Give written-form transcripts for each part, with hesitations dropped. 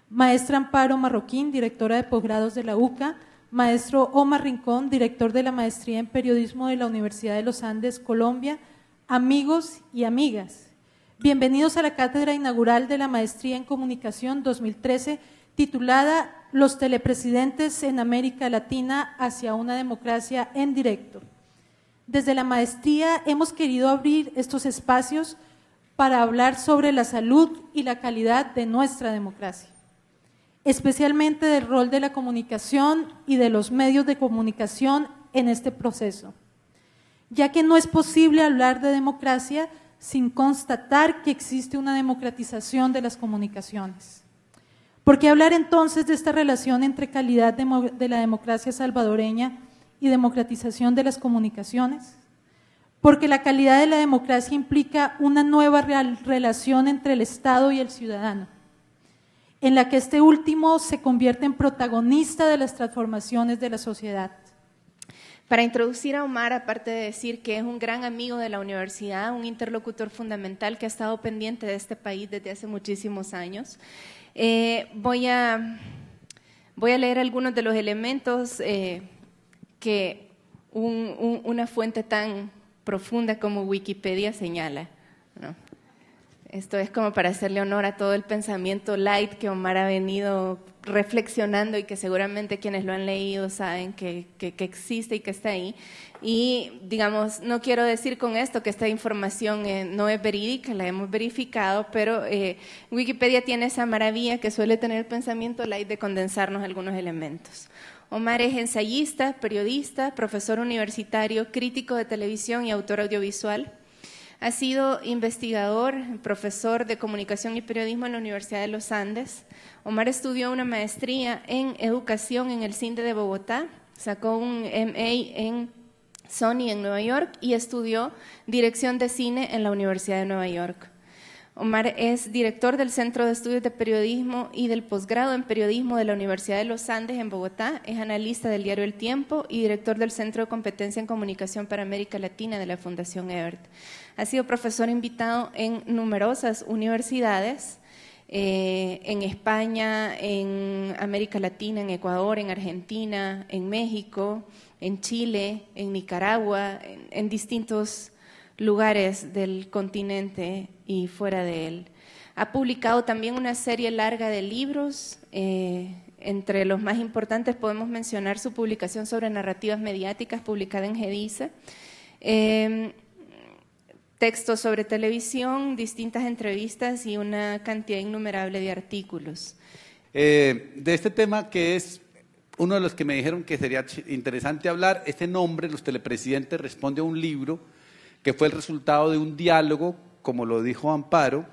maestra Amparo Marroquín, directora de posgrados de la UCA, maestro Omar Rincón, director de la maestría en periodismo de la Universidad de los Andes, Colombia, amigos y amigas. Bienvenidos a la cátedra inaugural de la maestría en comunicación 2013, titulada Los telepresidentes en América Latina hacia una democracia en directo. Desde la maestría hemos querido abrir estos espacios para hablar sobre la salud y la calidad de nuestra democracia, especialmente del rol de la comunicación y de los medios de comunicación en este proceso, ya que no es posible hablar de democracia sin constatar que existe una democratización de las comunicaciones. ¿Por qué hablar entonces de esta relación entre calidad de la democracia salvadoreña y democratización de las comunicaciones? Porque la calidad de la democracia implica una nueva relación entre el Estado y el ciudadano, en la que este último se convierte en protagonista de las transformaciones de la sociedad. Para introducir a Omar, aparte de decir que es un gran amigo de la universidad, un interlocutor fundamental que ha estado pendiente de este país desde hace muchísimos años, voy a leer algunos de los elementos que una fuente tan profunda como Wikipedia señala, ¿no? Esto es como para hacerle honor a todo el pensamiento light que Omar ha venido reflexionando y que seguramente quienes lo han leído saben que existe y que está ahí. Y digamos, no quiero decir con esto que esta información no es verídica, la hemos verificado, pero Wikipedia tiene esa maravilla que suele tener el pensamiento light de condensarnos algunos elementos. Omar es ensayista, periodista, profesor universitario, crítico de televisión y autor audiovisual. Ha sido investigador, profesor de comunicación y periodismo en la Universidad de los Andes. Omar estudió una maestría en educación en el CINDE de Bogotá, sacó un MA en Sony en Nueva York y estudió dirección de cine en la Universidad de Nueva York. Omar es director del Centro de Estudios de Periodismo y del posgrado en Periodismo de la Universidad de los Andes en Bogotá, es analista del diario El Tiempo y director del Centro de Competencia en Comunicación para América Latina de la Fundación Ebert. Ha sido profesor invitado en numerosas universidades, en España, en América Latina, en Ecuador, en Argentina, en México, en Chile, en Nicaragua, en distintos lugares del continente y fuera de él. Ha publicado también una serie larga de libros, entre los más importantes podemos mencionar su publicación sobre narrativas mediáticas publicada en GEDISA, textos sobre televisión, distintas entrevistas y una cantidad innumerable de artículos. De este tema que es uno de los que me dijeron que sería interesante hablar, este nombre, Los telepresidentes, responde a un libro que fue el resultado de un diálogo, como lo dijo Amparo,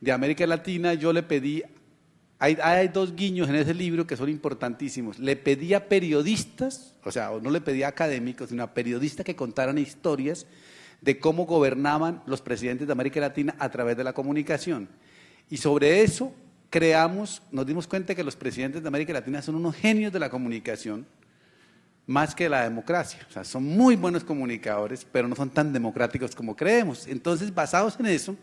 de América Latina. Yo le pedí, hay dos guiños en ese libro que son importantísimos, le pedí a periodistas, o sea, no le pedí a académicos, sino a periodistas que contaran historias de cómo gobernaban los presidentes de América Latina a través de la comunicación. Y sobre eso nos dimos cuenta que los presidentes de América Latina son unos genios de la comunicación, más que la democracia. O sea, son muy buenos comunicadores, pero no son tan democráticos como creemos. Entonces, basados en eso,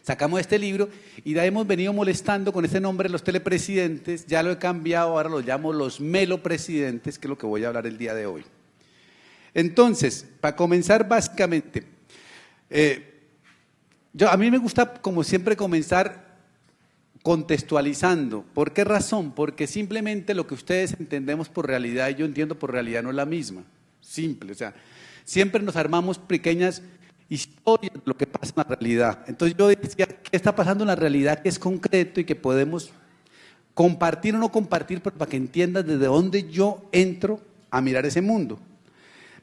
sacamos este libro y ya hemos venido molestando con este nombre Los telepresidentes. Ya lo he cambiado, ahora lo llamo Los melopresidentes, que es lo que voy a hablar el día de hoy. Entonces, para comenzar básicamente, a mí me gusta, como siempre, comenzar contextualizando. ¿Por qué razón? Porque simplemente lo que ustedes entendemos por realidad y yo entiendo por realidad no es la misma. Simple, o sea, siempre nos armamos pequeñas historias de lo que pasa en la realidad. Entonces yo decía, ¿qué está pasando en la realidad que es concreto y que podemos compartir o no compartir, pero para que entiendas desde dónde yo entro a mirar ese mundo?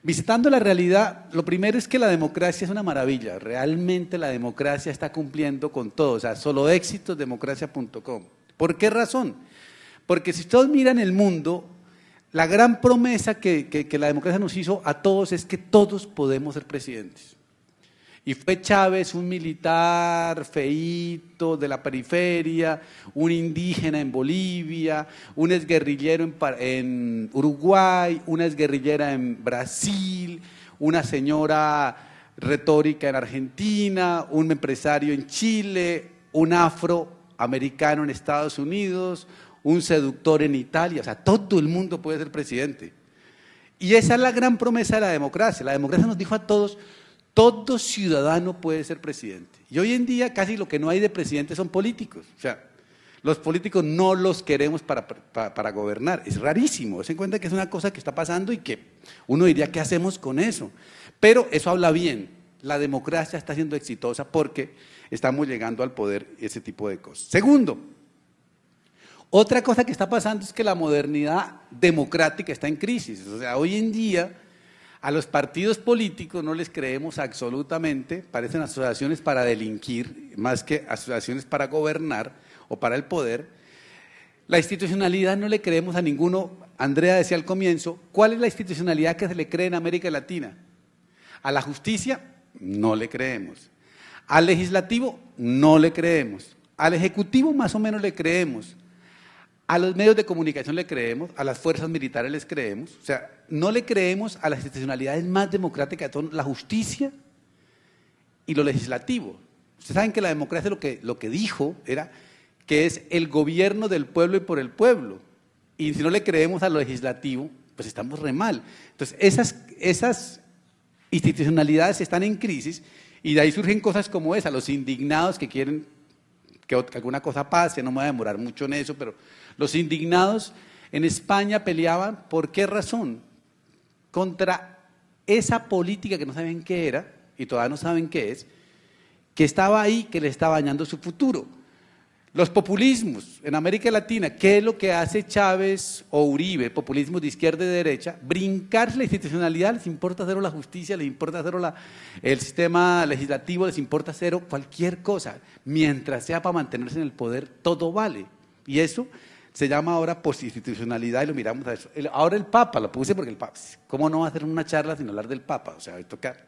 Visitando la realidad, lo primero es que la democracia es una maravilla. Realmente la democracia está cumpliendo con todo. O sea, solo éxitos, democracia.com. ¿Por qué razón? Porque si ustedes miran el mundo, la gran promesa que la democracia nos hizo a todos es que todos podemos ser presidentes. Y fue Chávez, un militar feíto de la periferia, un indígena en Bolivia, un exguerrillero en Uruguay, una exguerrillera en Brasil, una señora retórica en Argentina, un empresario en Chile, un afro americano en Estados Unidos, un seductor en Italia, o sea, todo el mundo puede ser presidente. Y esa es la gran promesa de la democracia. La democracia nos dijo a todos, todo ciudadano puede ser presidente. Y hoy en día casi lo que no hay de presidentes son políticos. O sea, los políticos no los queremos para gobernar. Es rarísimo. Se cuenta que es una cosa que está pasando y que uno diría, ¿qué hacemos con eso? Pero eso habla bien. La democracia está siendo exitosa porque estamos llegando al poder, ese tipo de cosas. Segundo, otra cosa que está pasando es que la modernidad democrática está en crisis. O sea, hoy en día a los partidos políticos no les creemos absolutamente, parecen asociaciones para delinquir, más que asociaciones para gobernar o para el poder. La institucionalidad no le creemos a ninguno. Andrea decía al comienzo, ¿cuál es la institucionalidad que se le cree en América Latina? A la justicia no le creemos. Al legislativo no le creemos. Al ejecutivo más o menos le creemos. A los medios de comunicación le creemos, a las fuerzas militares les creemos, o sea, no le creemos a las institucionalidades más democráticas de todo, la justicia y lo legislativo. Ustedes saben que la democracia lo que dijo era que es el gobierno del pueblo y por el pueblo. Y si no le creemos a lo legislativo, pues estamos re mal. Entonces, esas institucionalidades están en crisis y de ahí surgen cosas como esa, los indignados que quieren que alguna cosa pase, no me voy a demorar mucho en eso, pero los indignados en España peleaban, ¿por qué razón? Contra esa política que no saben qué era, y todavía no saben qué es, que estaba ahí, que le estaba dañando su futuro. Los populismos en América Latina, ¿qué es lo que hace Chávez o Uribe, populismo de izquierda y de derecha? Brincarse la institucionalidad, les importa cero la justicia, les importa cero el sistema legislativo, les importa cero cualquier cosa. Mientras sea para mantenerse en el poder, todo vale. Y eso se llama ahora posinstitucionalidad y lo miramos a eso. Ahora el Papa, lo puse porque el Papa, ¿cómo no va a hacer una charla sin hablar del Papa? O sea, va a tocar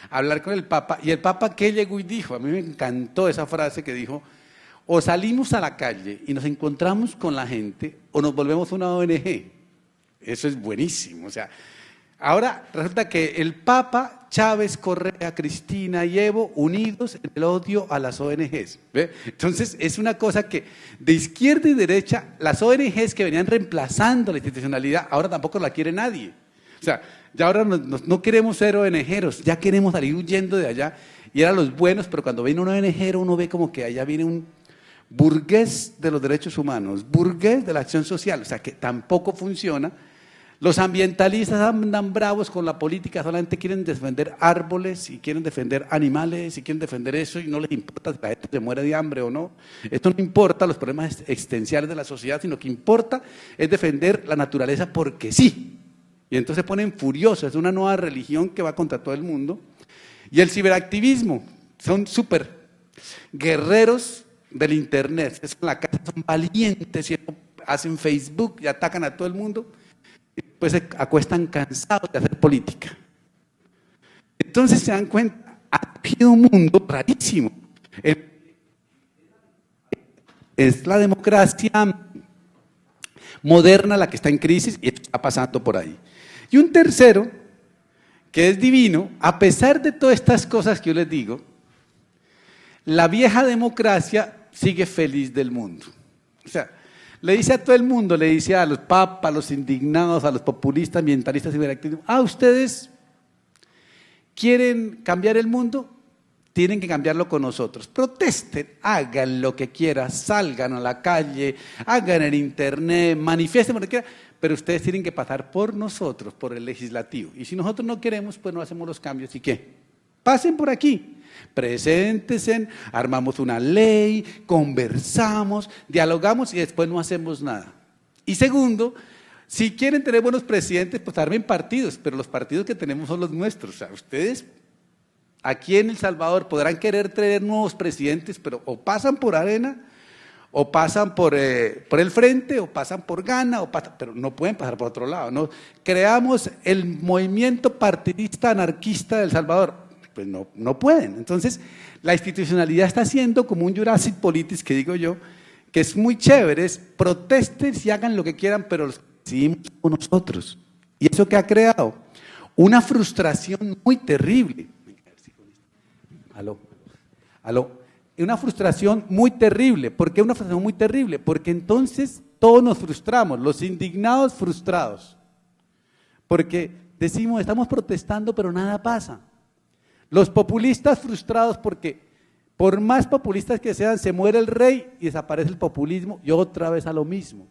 hablar con el Papa. ¿Y el Papa qué llegó y dijo? A mí me encantó esa frase que dijo, o salimos a la calle y nos encontramos con la gente o nos volvemos una ONG. Eso es buenísimo. O sea, ahora resulta que el Papa, Chávez, Correa, Cristina y Evo unidos en el odio a las ONGs. ¿Ve? Entonces es una cosa que de izquierda y derecha, las ONGs que venían reemplazando la institucionalidad, ahora tampoco la quiere nadie. O sea, ya ahora no queremos ser ONGeros, ya queremos salir huyendo de allá y eran los buenos, pero cuando viene un ONGero uno ve como que allá viene un burgués de los derechos humanos, burgués de la acción social, o sea que tampoco funciona. Los ambientalistas andan bravos con la política, solamente quieren defender árboles y quieren defender animales y quieren defender eso y no les importa si la gente se muere de hambre o no. Esto no importa los problemas existenciales de la sociedad, sino que importa es defender la naturaleza porque sí. Y entonces se ponen furiosos, es una nueva religión que va contra todo el mundo. Y el ciberactivismo, son súper guerreros del internet, en la casa son valientes y hacen Facebook y atacan a todo el mundo y después se acuestan cansados de hacer política. Entonces se dan cuenta, ha surgido un mundo rarísimo. Es la democracia moderna la que está en crisis y esto está pasando por ahí. Y un tercero, que es divino, a pesar de todas estas cosas que yo les digo, la vieja democracia sigue feliz del mundo. O sea, le dice a todo el mundo, le dice a los papas, a los indignados, a los populistas, ambientalistas, ciberactivistas, ustedes quieren cambiar el mundo, tienen que cambiarlo con nosotros. Protesten, hagan lo que quieran, salgan a la calle, hagan en internet, manifiesten lo que quieran, pero ustedes tienen que pasar por nosotros, por el legislativo. Y si nosotros no queremos, pues no hacemos los cambios. ¿Y qué? Pasen por aquí. Preséntense, armamos una ley, conversamos, dialogamos y después no hacemos nada. Y segundo, si quieren tener buenos presidentes, pues armen partidos, pero los partidos que tenemos son los nuestros. O sea, ustedes aquí en El Salvador podrán querer traer nuevos presidentes, pero o pasan por Arena, o pasan por el Frente, o pasan por Gana, pero no pueden pasar por otro lado, ¿no? Creamos el movimiento partidista anarquista de El Salvador. Pues no pueden. Entonces, la institucionalidad está haciendo como un Jurassic Politics, que digo yo, que es muy chévere, es protesten y hagan lo que quieran, pero los decidimos con nosotros. Y eso que ha creado una frustración muy terrible. Aló. una frustración muy terrible. ¿Por qué una frustración muy terrible? Porque entonces todos nos frustramos, los indignados frustrados. Porque decimos, estamos protestando, pero nada pasa. Los populistas frustrados porque por más populistas que sean, se muere el rey y desaparece el populismo y otra vez a lo mismo.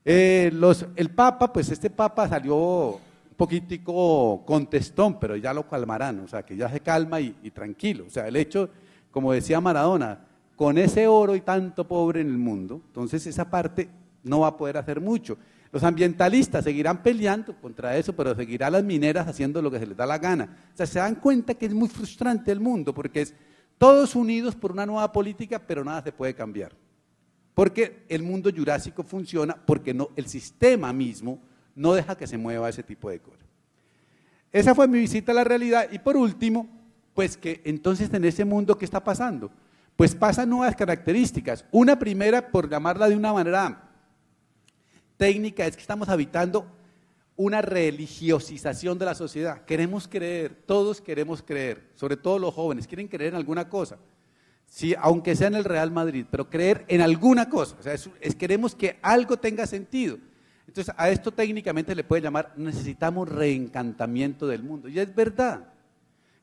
El Papa, pues este Papa salió un poquitico contestón, pero ya lo calmarán, o sea, que ya se calma y tranquilo. O sea, el hecho, como decía Maradona, con ese oro y tanto pobre en el mundo, entonces esa parte no va a poder hacer mucho. Los ambientalistas seguirán peleando contra eso, pero seguirán las mineras haciendo lo que se les da la gana. O sea, se dan cuenta que es muy frustrante el mundo, porque es todos unidos por una nueva política, pero nada se puede cambiar. Porque el mundo jurásico funciona, porque no, el sistema mismo no deja que se mueva ese tipo de cosas. Esa fue mi visita a la realidad. Y por último, pues que entonces en ese mundo, ¿qué está pasando? Pues pasan nuevas características. Una primera, por llamarla de una manera técnica, es que estamos habitando una religiosización de la sociedad. Queremos creer, todos queremos creer, sobre todo los jóvenes, quieren creer en alguna cosa, sí, aunque sea en el Real Madrid, pero creer en alguna cosa, o sea, queremos que algo tenga sentido. Entonces a esto técnicamente le puede llamar, necesitamos reencantamiento del mundo, y es verdad.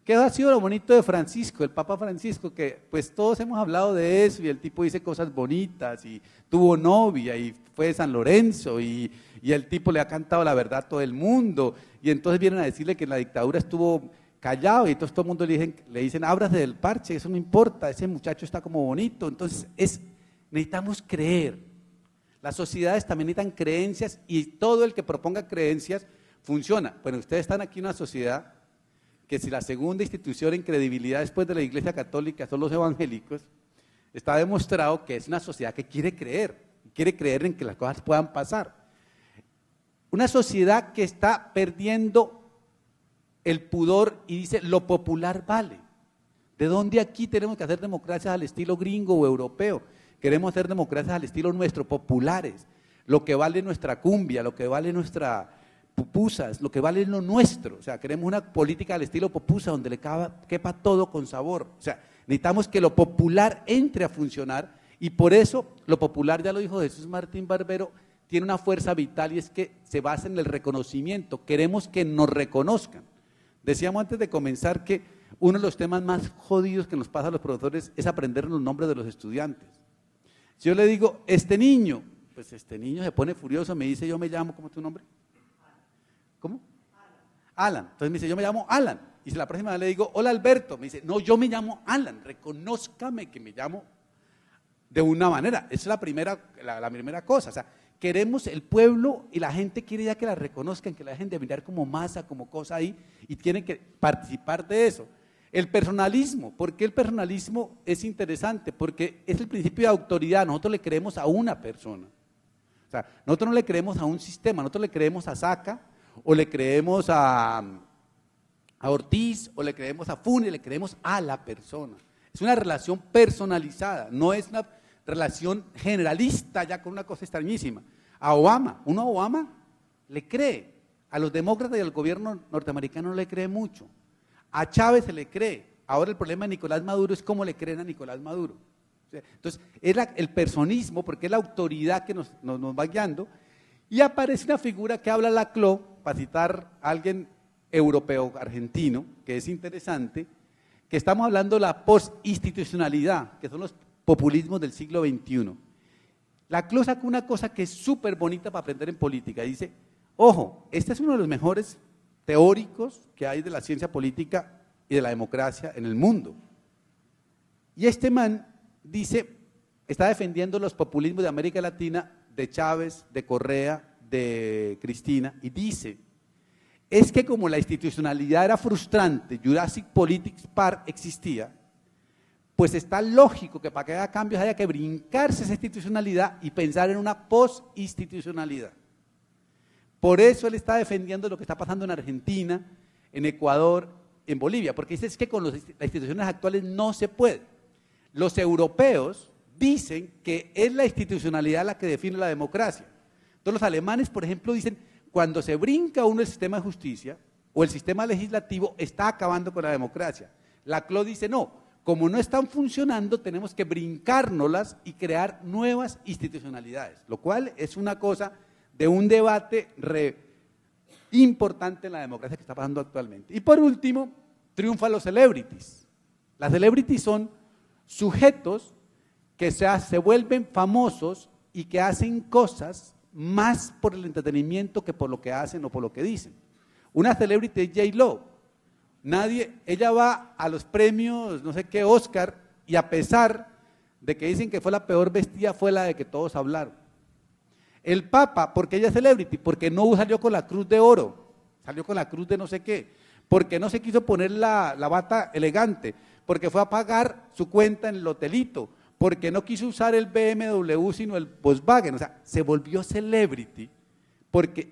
¿Qué ha sido lo bonito de Francisco, el Papa Francisco? Que pues todos hemos hablado de eso y el tipo dice cosas bonitas y tuvo novia y fue de San Lorenzo y el tipo le ha cantado la verdad a todo el mundo y entonces vienen a decirle que en la dictadura estuvo callado y entonces todo el mundo le dicen ábrase del parche, eso no importa, ese muchacho está como bonito. Entonces necesitamos creer. Las sociedades también necesitan creencias y todo el que proponga creencias funciona. Bueno, ustedes están aquí en una sociedad que si la segunda institución en credibilidad después de la Iglesia Católica son los evangélicos, está demostrado que es una sociedad que quiere creer en que las cosas puedan pasar. Una sociedad que está perdiendo el pudor y dice, lo popular vale. ¿De dónde aquí tenemos que hacer democracias al estilo gringo o europeo? Queremos hacer democracias al estilo nuestro, populares. Lo que vale nuestra cumbia, lo que vale nuestra pupusas, lo que vale es lo nuestro. O sea, queremos una política al estilo popusa donde le quepa todo con sabor. O sea, necesitamos que lo popular entre a funcionar y por eso lo popular, ya lo dijo Jesús Martín Barbero, tiene una fuerza vital y es que se basa en el reconocimiento. Queremos que nos reconozcan. Decíamos antes de comenzar que uno de los temas más jodidos que nos pasa a los profesores es aprender los nombres de los estudiantes. Si yo le digo, este niño, pues este niño se pone furioso, me dice, yo me llamo, ¿cómo es tu nombre? ¿Cómo? Alan. Entonces me dice, yo me llamo Alan. Y si la próxima vez le digo, hola Alberto, me dice, no, yo me llamo Alan, reconózcame que me llamo de una manera. Esa es la primera cosa. O sea, queremos el pueblo y la gente quiere ya que la reconozcan, que la dejen de mirar como masa, como cosa ahí, y tienen que participar de eso. El personalismo, ¿por qué el personalismo es interesante? Porque es el principio de autoridad, nosotros le creemos a una persona. O sea, nosotros no le creemos a un sistema, nosotros le creemos a Saca, o le creemos a Ortiz, o le creemos a Funes, le creemos a la persona. Es una relación personalizada, no es una relación generalista ya con una cosa extrañísima. A Obama, uno a Obama le cree, a los demócratas y al gobierno norteamericano no le cree mucho, a Chávez se le cree. Ahora el problema de Nicolás Maduro es cómo le creen a Nicolás Maduro. Entonces, es el personismo, porque es la autoridad que nos va guiando, y aparece una figura que habla Laclau, para citar a alguien europeo, argentino, que es interesante, que estamos hablando de la postinstitucionalidad, que son los populismos del siglo XXI. Laclau sacó una cosa que es súper bonita para aprender en política, dice, ojo, este es uno de los mejores teóricos que hay de la ciencia política y de la democracia en el mundo. Y este man dice, está defendiendo los populismos de América Latina, de Chávez, de Correa, de Cristina, y dice, es que como la institucionalidad era frustrante, Jurassic Politics Park existía, pues está lógico que para que haya cambios haya que brincarse esa institucionalidad y pensar en una postinstitucionalidad. Por eso él está defendiendo lo que está pasando en Argentina, en Ecuador, en Bolivia, porque dice es que con las instituciones actuales no se puede. Los europeos dicen que es la institucionalidad la que define la democracia. Entonces los alemanes, por ejemplo, dicen, cuando se brinca uno el sistema de justicia o el sistema legislativo, está acabando con la democracia. Laclau dice, no, como no están funcionando, tenemos que brincárnoslas y crear nuevas institucionalidades, lo cual es una cosa de un debate importante en la democracia que está pasando actualmente. Y por último, triunfan los celebrities. Las celebrities son sujetos que se vuelven famosos y que hacen cosas más por el entretenimiento que por lo que hacen o por lo que dicen. Una celebrity es J.Lo. Ella va a los premios, no sé qué, Oscar, y a pesar de que dicen que fue la peor vestida, fue la de que todos hablaron. El Papa, ¿por qué ella es celebrity? Porque no salió con la cruz de oro, salió con la cruz de no sé qué, porque no se quiso poner la bata elegante, porque fue a pagar su cuenta en el hotelito, porque no quiso usar el BMW sino el Volkswagen, o sea, se volvió celebrity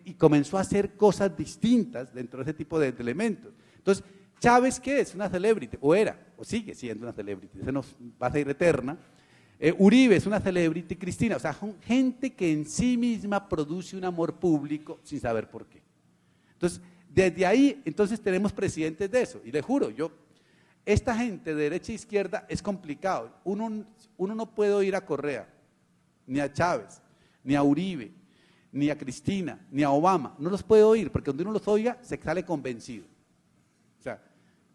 y comenzó a hacer cosas distintas dentro de ese tipo de elementos. Entonces, Chávez, ¿qué es? Una celebrity, o era, o sigue siendo una celebrity, esa nos va a ser eterna. Uribe es una celebrity, Cristina, o sea, son gente que en sí misma produce un amor público sin saber por qué. Entonces, desde ahí, entonces tenemos presidentes de eso, y le juro, esta gente de derecha e izquierda es complicado, uno no puede oír a Correa, ni a Chávez, ni a Uribe, ni a Cristina, ni a Obama, no los puede oír, porque donde uno los oiga se sale convencido. O sea,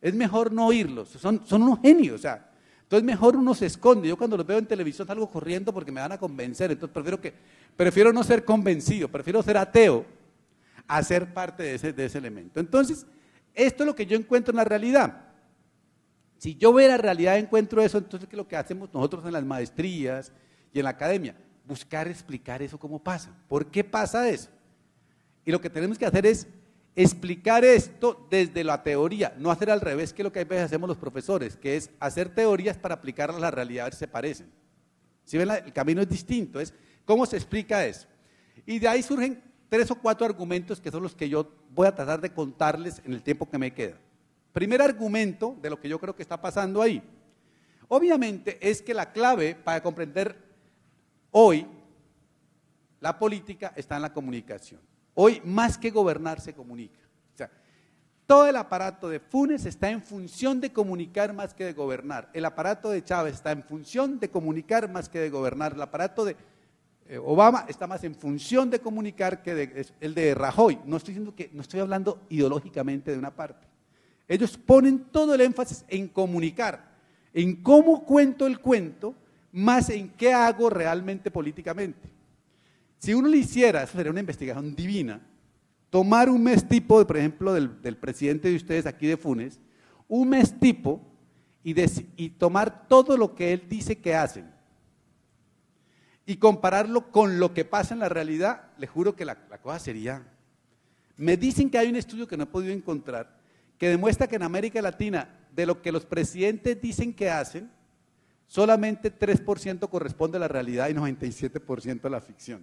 es mejor no oírlos, son unos genios, o sea, entonces mejor uno se esconde. Yo cuando los veo en televisión salgo corriendo porque me van a convencer, entonces prefiero no ser convencido, prefiero ser ateo a ser parte de ese elemento. Entonces, esto es lo que yo encuentro en la realidad. Si yo veo la realidad encuentro eso, entonces ¿qué es lo que hacemos nosotros en las maestrías y en la academia? Buscar explicar eso cómo pasa. ¿Por qué pasa eso? Y lo que tenemos que hacer es explicar esto desde la teoría, no hacer al revés que lo que a veces hacemos los profesores, que es hacer teorías para aplicarlas a la realidad a ver si se parecen. ¿Sí ven? El camino es distinto, es cómo se explica eso. Y de ahí surgen 3 o 4 argumentos que son los que yo voy a tratar de contarles en el tiempo que me queda. Primer argumento de lo que yo creo que está pasando ahí, obviamente es que la clave para comprender hoy la política está en la comunicación. Hoy más que gobernar se comunica. O sea, todo el aparato de Funes está en función de comunicar más que de gobernar. El aparato de Chávez está en función de comunicar más que de gobernar. El aparato de Obama está más en función de comunicar que el de Rajoy. No estoy hablando ideológicamente de una parte. Ellos ponen todo el énfasis en comunicar, en cómo cuento el cuento, más en qué hago realmente políticamente. Si uno le hiciera, eso sería una investigación divina, tomar un mes tipo, por ejemplo, del presidente de ustedes aquí de Funes, un mes tipo y tomar todo lo que él dice que hacen y compararlo con lo que pasa en la realidad, le juro que la cosa sería… Me dicen que hay un estudio que no he podido encontrar, que demuestra que en América Latina, de lo que los presidentes dicen que hacen, solamente 3% corresponde a la realidad y 97% a la ficción.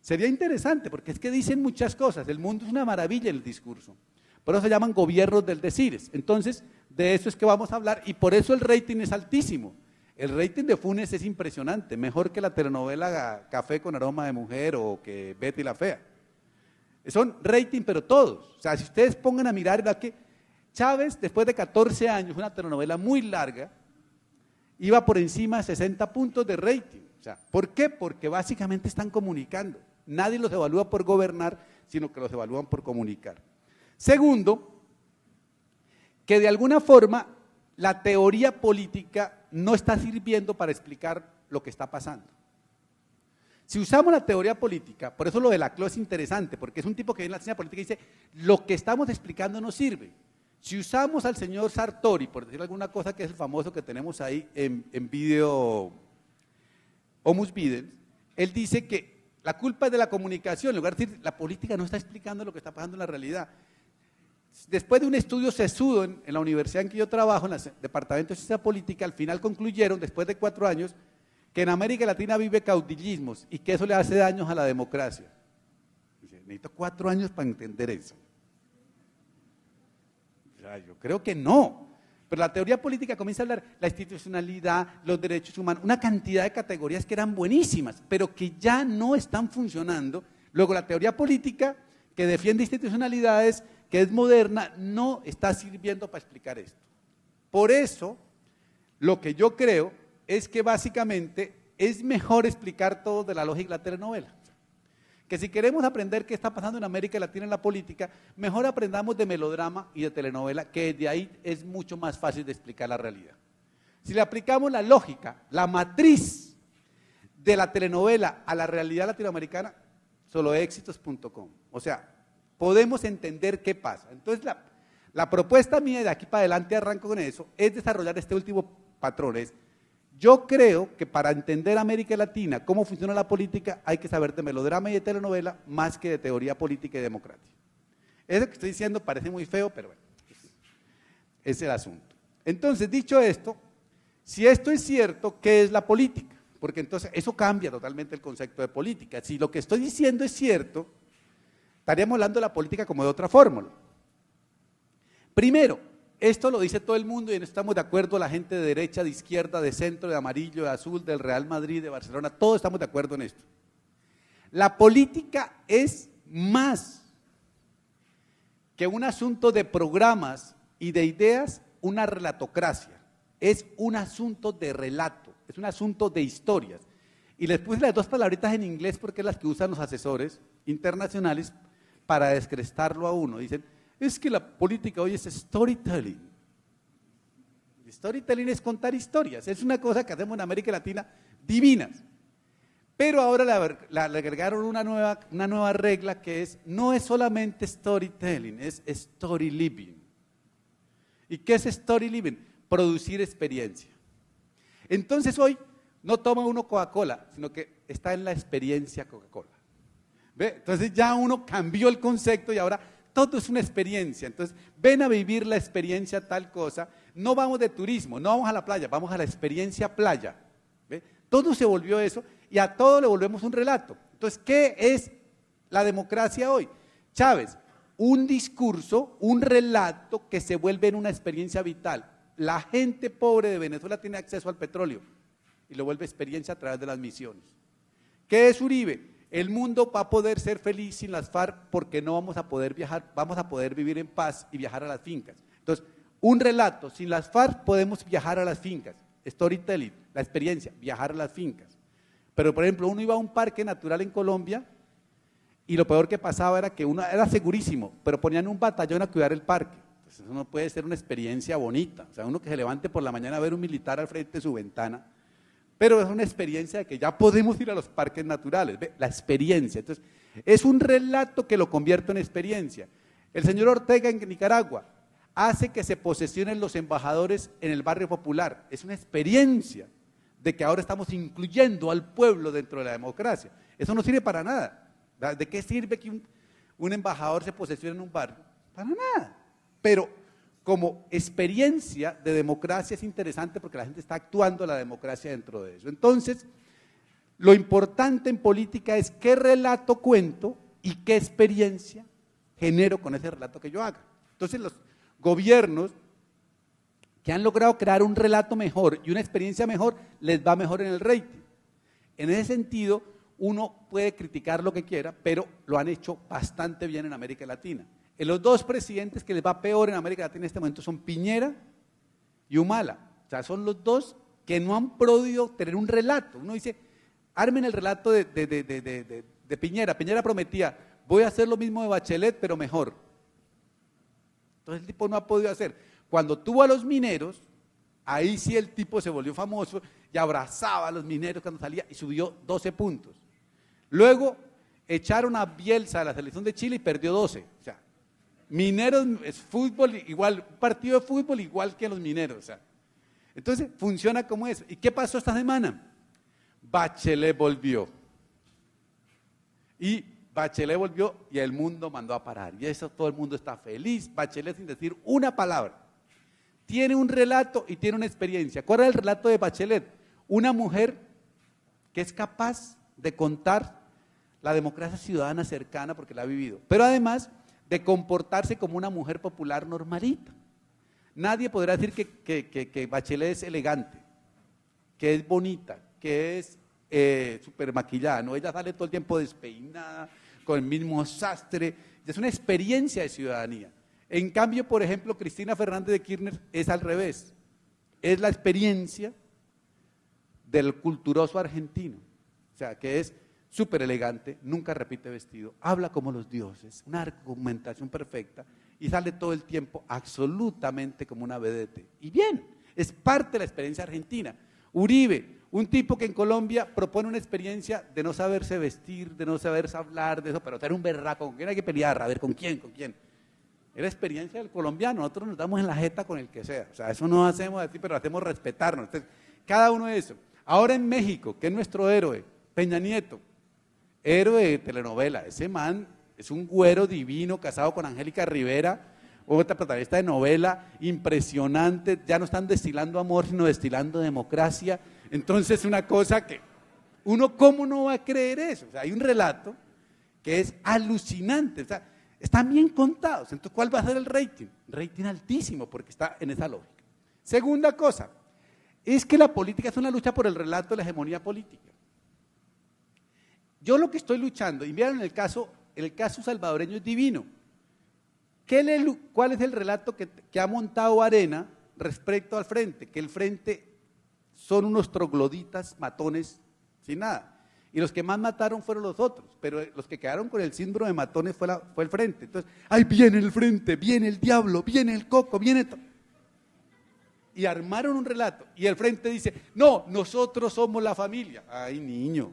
Sería interesante, porque es que dicen muchas cosas, el mundo es una maravilla en el discurso, por eso se llaman gobiernos del decires. Entonces, de eso es que vamos a hablar, y por eso el rating es altísimo. El rating de Funes es impresionante, mejor que la telenovela Café con aroma de mujer o que Betty la Fea. Son rating, pero todos. O sea, si ustedes pongan a mirar, ¿verdad? Que Chávez, después de 14 años, una telenovela muy larga, iba por encima de 60 puntos de rating. O sea, ¿por qué? Porque básicamente están comunicando. Nadie los evalúa por gobernar, sino que los evalúan por comunicar. Segundo, que de alguna forma la teoría política no está sirviendo para explicar lo que está pasando. Si usamos la teoría política, por eso lo de Laclau es interesante, porque es un tipo que viene en la ciencia política y dice, lo que estamos explicando no sirve. Si usamos al señor Sartori, por decir alguna cosa, que es el famoso que tenemos ahí en video, Homus Videns, él dice que la culpa es de la comunicación, en lugar de decir, la política no está explicando lo que está pasando en la realidad. Después de un estudio sesudo en la universidad en que yo trabajo, en el departamento de ciencia política, al final concluyeron, después de 4 años, que en América Latina vive caudillismos y que eso le hace daños a la democracia. Dice, necesito 4 años para entender eso. O sea, yo creo que no. Pero la teoría política comienza a hablar la institucionalidad, los derechos humanos, una cantidad de categorías que eran buenísimas, pero que ya no están funcionando. Luego la teoría política que defiende institucionalidades, que es moderna, no está sirviendo para explicar esto. Por eso, lo que yo creo es que básicamente es mejor explicar todo de la lógica de la telenovela. Que si queremos aprender qué está pasando en América Latina en la política, mejor aprendamos de melodrama y de telenovela, que de ahí es mucho más fácil de explicar la realidad. Si le aplicamos la lógica, la matriz de la telenovela a la realidad latinoamericana, soloéxitos.com. O sea, podemos entender qué pasa. Entonces, la propuesta mía de aquí para adelante, arranco con eso, es desarrollar este último patrón. Yo creo que para entender América Latina, cómo funciona la política, hay que saber de melodrama y de telenovela más que de teoría política y democrática. Eso que estoy diciendo parece muy feo, pero bueno, es el asunto. Entonces, dicho esto, si esto es cierto, ¿qué es la política? Porque entonces eso cambia totalmente el concepto de política. Si lo que estoy diciendo es cierto, estaríamos hablando de la política como de otra fórmula. Primero, esto lo dice todo el mundo y no estamos de acuerdo la gente de derecha, de izquierda, de centro, de amarillo, de azul, del Real Madrid, de Barcelona, todos estamos de acuerdo en esto. La política es más que un asunto de programas y de ideas, una relatocracia. Es un asunto de relato, es un asunto de historias. Y les puse las dos palabritas en inglés porque es las que usan los asesores internacionales para descrestarlo a uno. Dicen, es que la política hoy es storytelling. Storytelling es contar historias, es una cosa que hacemos en América Latina divinas. Pero ahora le agregaron una nueva regla que es, no es solamente storytelling, es story living. ¿Y qué es story living? Producir experiencia. Entonces hoy no toma uno Coca-Cola, sino que está en la experiencia Coca-Cola. ¿Ve? Entonces ya uno cambió el concepto y ahora todo es una experiencia. Entonces ven a vivir la experiencia tal cosa. No vamos de turismo, no vamos a la playa, vamos a la experiencia playa. ¿Ve? Todo se volvió eso y a todo le volvemos un relato. Entonces, ¿qué es la democracia hoy? Chávez, un discurso, un relato que se vuelve en una experiencia vital. La gente pobre de Venezuela tiene acceso al petróleo y lo vuelve experiencia a través de las misiones. ¿Qué es Uribe? El mundo va a poder ser feliz sin las FARC porque no vamos a poder viajar, vamos a poder vivir en paz y viajar a las fincas. Entonces, un relato, sin las FARC podemos viajar a las fincas. Storytelling, la experiencia, viajar a las fincas. Pero, por ejemplo, uno iba a un parque natural en Colombia y lo peor que pasaba era que uno era segurísimo, pero ponían un batallón a cuidar el parque. Entonces, eso no puede ser una experiencia bonita. O sea, uno que se levante por la mañana a ver un militar al frente de su ventana, pero es una experiencia de que ya podemos ir a los parques naturales, ¿ve? La experiencia. Entonces, es un relato que lo convierto en experiencia. El señor Ortega en Nicaragua hace que se posesionen los embajadores en el barrio popular. Es una experiencia de que ahora estamos incluyendo al pueblo dentro de la democracia. Eso no sirve para nada. ¿De qué sirve que un embajador se posesione en un barrio? Para nada. Pero como experiencia de democracia es interesante porque la gente está actuando la democracia dentro de eso. Entonces, lo importante en política es qué relato cuento y qué experiencia genero con ese relato que yo haga. Entonces, los gobiernos que han logrado crear un relato mejor y una experiencia mejor, les va mejor en el rating. En ese sentido, uno puede criticar lo que quiera, pero lo han hecho bastante bien en América Latina. Los dos presidentes que les va peor en América Latina en este momento son Piñera y Humala. O sea, son los dos que no han podido tener un relato. Uno dice, armen el relato de Piñera. Piñera prometía, voy a hacer lo mismo de Bachelet, pero mejor. Entonces el tipo no ha podido hacer. Cuando tuvo a los mineros, ahí sí el tipo se volvió famoso y abrazaba a los mineros cuando salía y subió 12 puntos. Luego echaron a Bielsa de la selección de Chile y perdió 12. O sea, mineros es fútbol igual, un partido de fútbol igual que los mineros. O sea. Entonces funciona como eso. ¿Y qué pasó esta semana? Bachelet volvió. Y Bachelet volvió y el mundo mandó a parar. Y eso todo el mundo está feliz. Bachelet sin decir una palabra. Tiene un relato y tiene una experiencia. ¿Cuál es el relato de Bachelet? Una mujer que es capaz de contar la democracia ciudadana cercana porque la ha vivido, pero además de comportarse como una mujer popular normalita. Nadie podrá decir que Bachelet es elegante, que es bonita, que es súper maquillada, no, ella sale todo el tiempo despeinada, con el mismo sastre, es una experiencia de ciudadanía. En cambio, por ejemplo, Cristina Fernández de Kirchner es al revés, es la experiencia del culturoso argentino, o sea, que es súper elegante, nunca repite vestido, habla como los dioses, una argumentación perfecta y sale todo el tiempo absolutamente como una vedette. Y bien, es parte de la experiencia argentina. Uribe, un tipo que en Colombia propone una experiencia de no saberse vestir, de no saberse hablar, de eso, pero ser un berraco, ¿con quién hay que pelear? A ver, ¿con quién? ¿Con quién? Es la experiencia del colombiano, nosotros nos damos en la jeta con el que sea, o sea, eso no hacemos así, pero hacemos respetarnos. Entonces, cada uno de eso. Ahora en México, que es nuestro héroe, Peña Nieto, héroe de telenovela, ese man es un güero divino, casado con Angélica Rivera, otra protagonista de novela, impresionante, ya no están destilando amor, sino destilando democracia. Entonces, una cosa que uno, ¿cómo no va a creer eso? O sea, hay un relato que es alucinante, o sea, están bien contados. Entonces, ¿cuál va a ser el rating? Rating altísimo, porque está en esa lógica. Segunda cosa, es que la política es una lucha por el relato de la hegemonía política. Yo lo que estoy luchando, y miren el caso salvadoreño es divino. ¿Cuál es el relato que ha montado Arena respecto al Frente? Que el Frente son unos trogloditas matones sin nada. Y los que más mataron fueron los otros, pero los que quedaron con el síndrome de matones fue el Frente. Entonces, ahí viene el Frente, viene el diablo, viene el coco, viene todo. Y armaron un relato. Y el Frente dice, no, nosotros somos la familia. Ay, niño.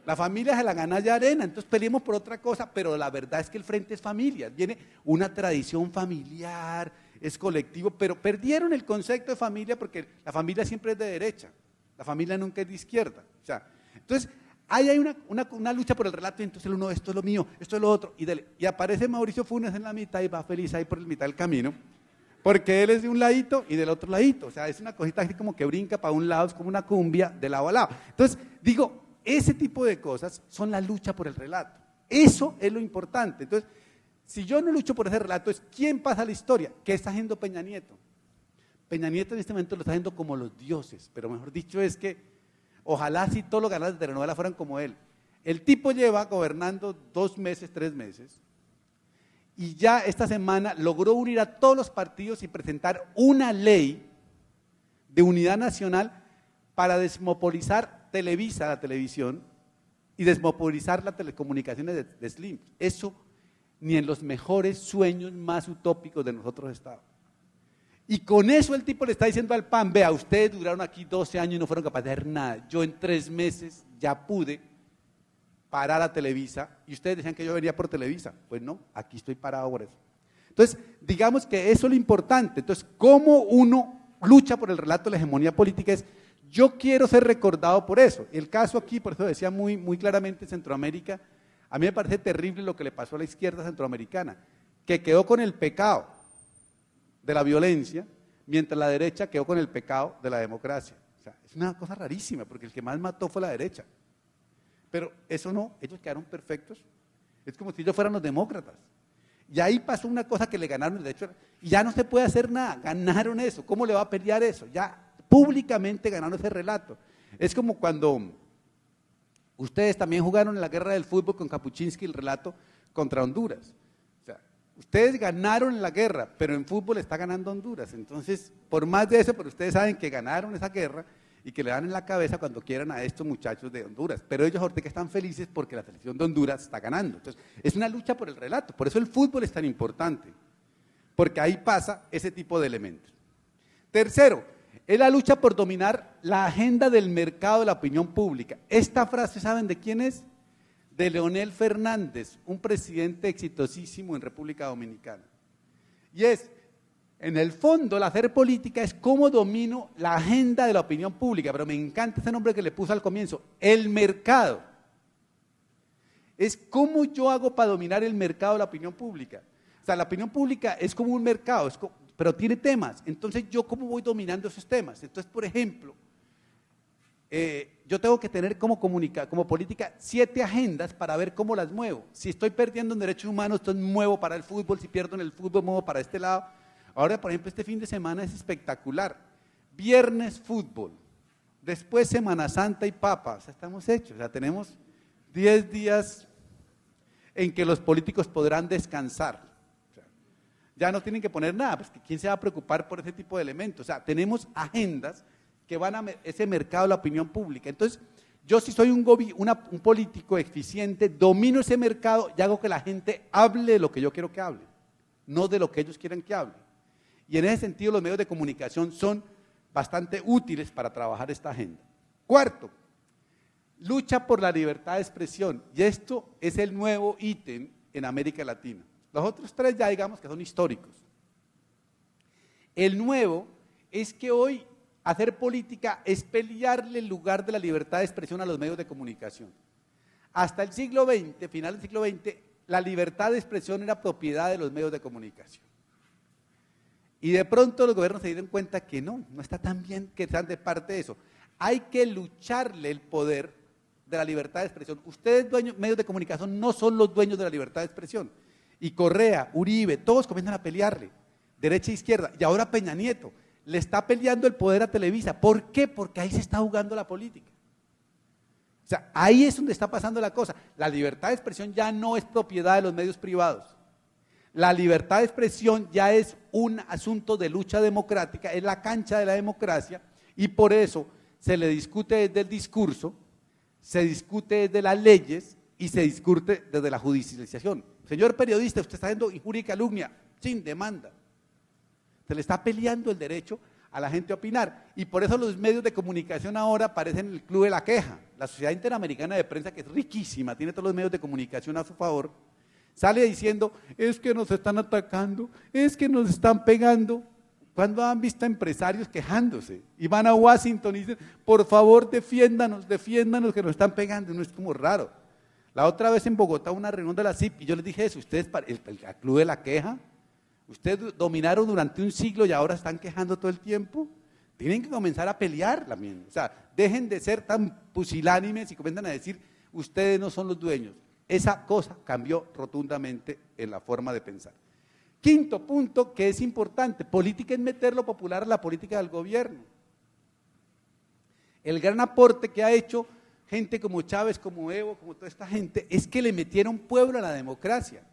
La familia se la gana ya Arena, entonces peleemos por otra cosa, pero la verdad es que el Frente es familia, viene una tradición familiar, es colectivo, pero perdieron el concepto de familia porque la familia siempre es de derecha, la familia nunca es de izquierda. O sea, entonces, ahí hay una lucha por el relato, y entonces uno, esto es lo mío, esto es lo otro, y aparece Mauricio Funes en la mitad y va feliz ahí por la mitad del camino, porque él es de un ladito y del otro ladito, o sea, es una cosita así como que brinca para un lado, es como una cumbia de lado a lado. Entonces, digo, ese tipo de cosas son la lucha por el relato. Eso es lo importante. Entonces, si yo no lucho por ese relato, es ¿quién pasa la historia? ¿Qué está haciendo Peña Nieto? Peña Nieto en este momento lo está haciendo como los dioses, pero mejor dicho es que ojalá si todos los ganadores de telenovela fueran como él. El tipo lleva gobernando 2 meses, 3 meses, y ya esta semana logró unir a todos los partidos y presentar una ley de unidad nacional para desmonopolizar Televisa, la televisión, y desmonopolizar las telecomunicaciones de Slim. Eso ni en los mejores sueños más utópicos de nosotros estaba. Y con eso el tipo le está diciendo al PAN, vea, ustedes duraron aquí 12 años y no fueron capaces de hacer nada. Yo en 3 meses ya pude parar a Televisa, y ustedes decían que yo venía por Televisa. Pues no, aquí estoy parado por eso. Entonces, digamos que eso es lo importante. Entonces, ¿cómo uno lucha por el relato de la hegemonía política? Es, yo quiero ser recordado por eso. El caso aquí, por eso decía muy, muy claramente Centroamérica, a mí me parece terrible lo que le pasó a la izquierda centroamericana, que quedó con el pecado de la violencia, mientras la derecha quedó con el pecado de la democracia. O sea, es una cosa rarísima, porque el que más mató fue la derecha. Pero eso no, ellos quedaron perfectos. Es como si ellos fueran los demócratas. Y ahí pasó una cosa que le ganaron el derecho, y ya no se puede hacer nada, ganaron eso. ¿Cómo le va a pelear eso? Ya públicamente ganaron ese relato. Es como cuando ustedes también jugaron en la guerra del fútbol con Kapuczynski el relato contra Honduras. O sea, ustedes ganaron en la guerra, pero en fútbol está ganando Honduras. Entonces, por más de eso, pero ustedes saben que ganaron esa guerra y que le dan en la cabeza cuando quieran a estos muchachos de Honduras. Pero ellos ahorita que están felices porque la selección de Honduras está ganando. Entonces, es una lucha por el relato. Por eso el fútbol es tan importante, porque ahí pasa ese tipo de elementos. Tercero, es la lucha por dominar la agenda del mercado de la opinión pública. Esta frase, ¿saben de quién es? De Leonel Fernández, un presidente exitosísimo en República Dominicana. Y es, en el fondo, el hacer política es cómo domino la agenda de la opinión pública, pero me encanta ese nombre que le puse al comienzo, el mercado. Es cómo yo hago para dominar el mercado de la opinión pública. O sea, la opinión pública es como un mercado, pero tiene temas. Entonces, ¿yo cómo voy dominando esos temas? Entonces, por ejemplo, yo tengo que tener como política 7 agendas para ver cómo las muevo. Si estoy perdiendo en derechos humanos, entonces muevo para el fútbol. Si pierdo en el fútbol, muevo para este lado. Ahora, por ejemplo, este fin de semana es espectacular. Viernes, fútbol. Después, Semana Santa y Papa. O sea, estamos hechos. O sea, tenemos 10 días en que los políticos podrán descansar. ya no tienen que poner nada, pues ¿quién se va a preocupar por ese tipo de elementos? O sea, tenemos agendas que van a ese mercado de la opinión pública. Entonces, yo si soy un político eficiente, domino ese mercado y hago que la gente hable de lo que yo quiero que hable, no de lo que ellos quieren que hable. Y en ese sentido los medios de comunicación son bastante útiles para trabajar esta agenda. Cuarto, lucha por la libertad de expresión, y esto es el nuevo ítem en América Latina. Los otros tres ya digamos que son históricos. El nuevo es que hoy hacer política es pelearle el lugar de la libertad de expresión a los medios de comunicación. Hasta el siglo XX, final del siglo XX, la libertad de expresión era propiedad de los medios de comunicación. Y de pronto los gobiernos se dieron cuenta que no está tan bien que sean de parte de eso. Hay que lucharle el poder de la libertad de expresión. Ustedes, medios de comunicación, no son los dueños de la libertad de expresión. Y Correa, Uribe, todos comienzan a pelearle, derecha e izquierda. Y ahora Peña Nieto le está peleando el poder a Televisa. ¿Por qué? Porque ahí se está jugando la política. O sea, ahí es donde está pasando la cosa. La libertad de expresión ya no es propiedad de los medios privados. La libertad de expresión ya es un asunto de lucha democrática, es la cancha de la democracia, y por eso se le discute desde el discurso, se discute desde las leyes y se discute desde la judicialización. Señor periodista, usted está haciendo injuria y calumnia, sin demanda. Se le está peleando el derecho a la gente a opinar, y por eso los medios de comunicación ahora parecen el club de la queja. La Sociedad Interamericana de Prensa, que es riquísima, tiene todos los medios de comunicación a su favor, sale diciendo, es que nos están atacando, es que nos están pegando. ¿Cuándo han visto a empresarios quejándose? Y van a Washington y dicen, por favor defiéndanos que nos están pegando. No es como raro. La otra vez en Bogotá, una reunión de la CIP, y yo les dije eso, ustedes, el club de la queja, ustedes dominaron durante un siglo y ahora están quejando todo el tiempo. Tienen que comenzar a pelear también. O sea, dejen de ser tan pusilánimes y comienzan a decir, ustedes no son los dueños. Esa cosa cambió rotundamente en la forma de pensar. Quinto punto, que es importante, política es meter lo popular a la política del gobierno. El gran aporte que ha hecho gente como Chávez, como Evo, como toda esta gente, es que le metieron pueblo a la democracia.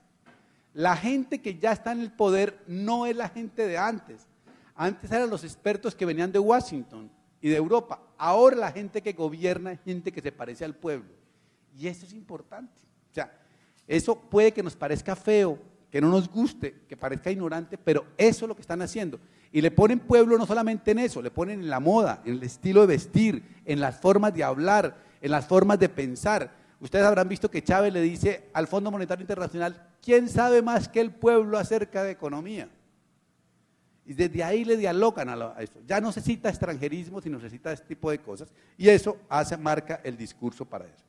La gente que ya está en el poder no es la gente de antes. Antes eran los expertos que venían de Washington y de Europa. Ahora la gente que gobierna es gente que se parece al pueblo. Y eso es importante. O sea, eso puede que nos parezca feo, que no nos guste, que parezca ignorante, pero eso es lo que están haciendo. Y le ponen pueblo no solamente en eso, le ponen en la moda, en el estilo de vestir, en las formas de hablar, en las formas de pensar. Ustedes habrán visto que Chávez le dice al Fondo Monetario Internacional, ¿quién sabe más que el pueblo acerca de economía? Y desde ahí le dialogan a eso. Ya no se cita extranjerismo, sino se cita este tipo de cosas, y eso marca el discurso para eso.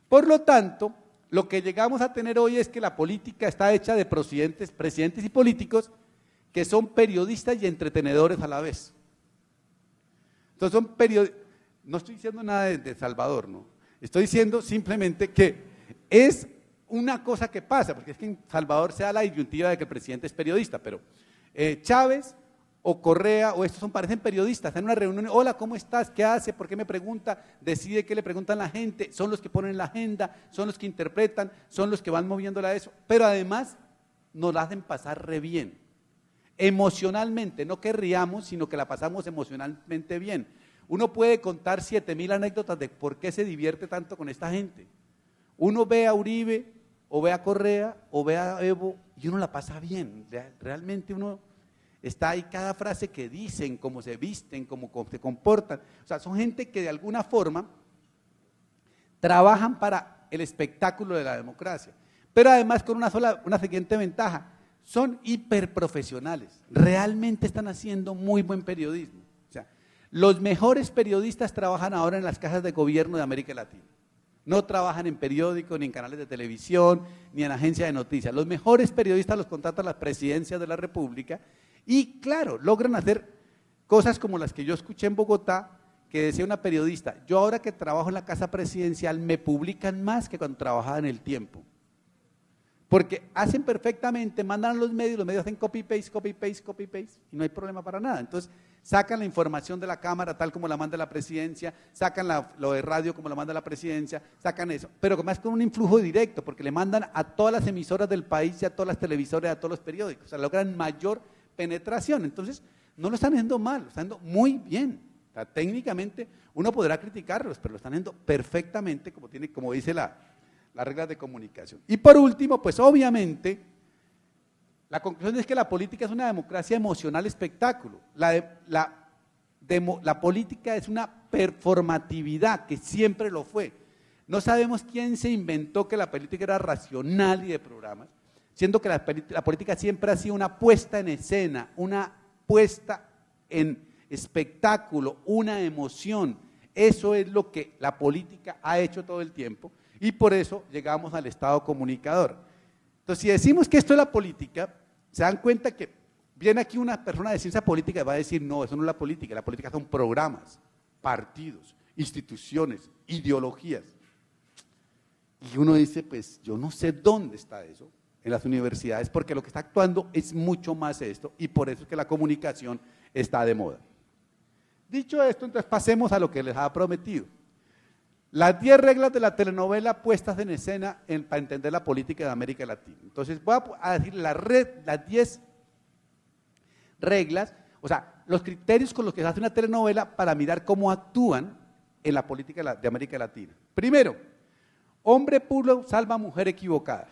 Por lo tanto, lo que llegamos a tener hoy es que la política está hecha de presidentes y políticos que son periodistas y entretenedores a la vez. Entonces son periodistas, no estoy diciendo nada de Salvador, no. Estoy diciendo simplemente que es una cosa que pasa, porque es que en Salvador se da la disyuntiva de que el presidente es periodista, pero Chávez o Correa o estos parecen periodistas, están en una reunión, hola, ¿cómo estás? ¿Qué hace? ¿Por qué me pregunta? Decide qué le preguntan a la gente, son los que ponen la agenda, son los que interpretan, son los que van moviéndola a eso, pero además nos la hacen pasar re bien, emocionalmente, no que riamos, sino que la pasamos emocionalmente bien. Uno puede contar 7.000 anécdotas de por qué se divierte tanto con esta gente. Uno ve a Uribe, o ve a Correa, o ve a Evo, y uno la pasa bien, realmente uno está ahí cada frase que dicen, cómo se visten, cómo se comportan. O sea, son gente que de alguna forma trabajan para el espectáculo de la democracia. Pero además con una siguiente ventaja, son hiperprofesionales, realmente están haciendo muy buen periodismo. O sea, los mejores periodistas trabajan ahora en las casas de gobierno de América Latina. No trabajan en periódicos, ni en canales de televisión, ni en agencias de noticias. Los mejores periodistas los contratan las presidencias de la República y, claro, logran hacer cosas como las que yo escuché en Bogotá, que decía una periodista, yo ahora que trabajo en la casa presidencial me publican más que cuando trabajaba en El Tiempo. Porque hacen perfectamente, mandan a los medios hacen copy-paste, copy-paste, copy-paste, y no hay problema para nada. Entonces, sacan la información de la Cámara tal como la manda la presidencia, sacan lo de radio como la manda la presidencia, sacan eso, pero más con un influjo directo, porque le mandan a todas las emisoras del país y a todas las televisoras, a todos los periódicos, o sea, logran mayor penetración. Entonces, no lo están haciendo mal, lo están haciendo muy bien. O sea, técnicamente uno podrá criticarlos, pero lo están haciendo perfectamente como dice las reglas de comunicación. Y por último, pues obviamente, la conclusión es que la política es una democracia emocional espectáculo. La política es una performatividad, que siempre lo fue. No sabemos quién se inventó que la política era racional y de programas, siendo que la política siempre ha sido una puesta en escena, una puesta en espectáculo, una emoción. Eso es lo que la política ha hecho todo el tiempo y por eso llegamos al Estado comunicador. Entonces, si decimos que esto es la política, se dan cuenta que viene aquí una persona de ciencia política y va a decir, no, eso no es la política son programas, partidos, instituciones, ideologías. Y uno dice, pues yo no sé dónde está eso en las universidades, porque lo que está actuando es mucho más esto y por eso es que la comunicación está de moda. Dicho esto, entonces pasemos a lo que les ha prometido. Las 10 reglas de la telenovela puestas en escena para entender la política de América Latina. Entonces voy a decir las 10 reglas, o sea, los criterios con los que se hace una telenovela para mirar cómo actúan en la política de América Latina. Primero, hombre puro salva mujer equivocada.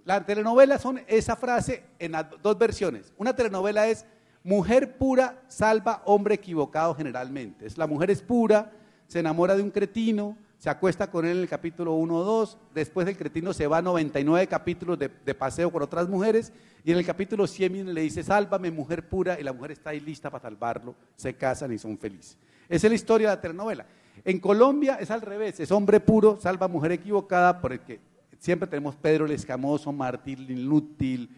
Las telenovelas son esa frase en las dos versiones. Una telenovela es mujer pura salva hombre equivocado generalmente. La mujer es pura, se enamora de un cretino, se acuesta con él en el capítulo 1 o 2, después el cretino se va a 99 capítulos de paseo con otras mujeres y en el capítulo 100 le dice, sálvame mujer pura, y la mujer está ahí lista para salvarlo, se casan y son felices. Esa es la historia de la telenovela. En Colombia es al revés, es hombre puro salva mujer equivocada, porque siempre tenemos Pedro el Escamoso, Martín el Inútil,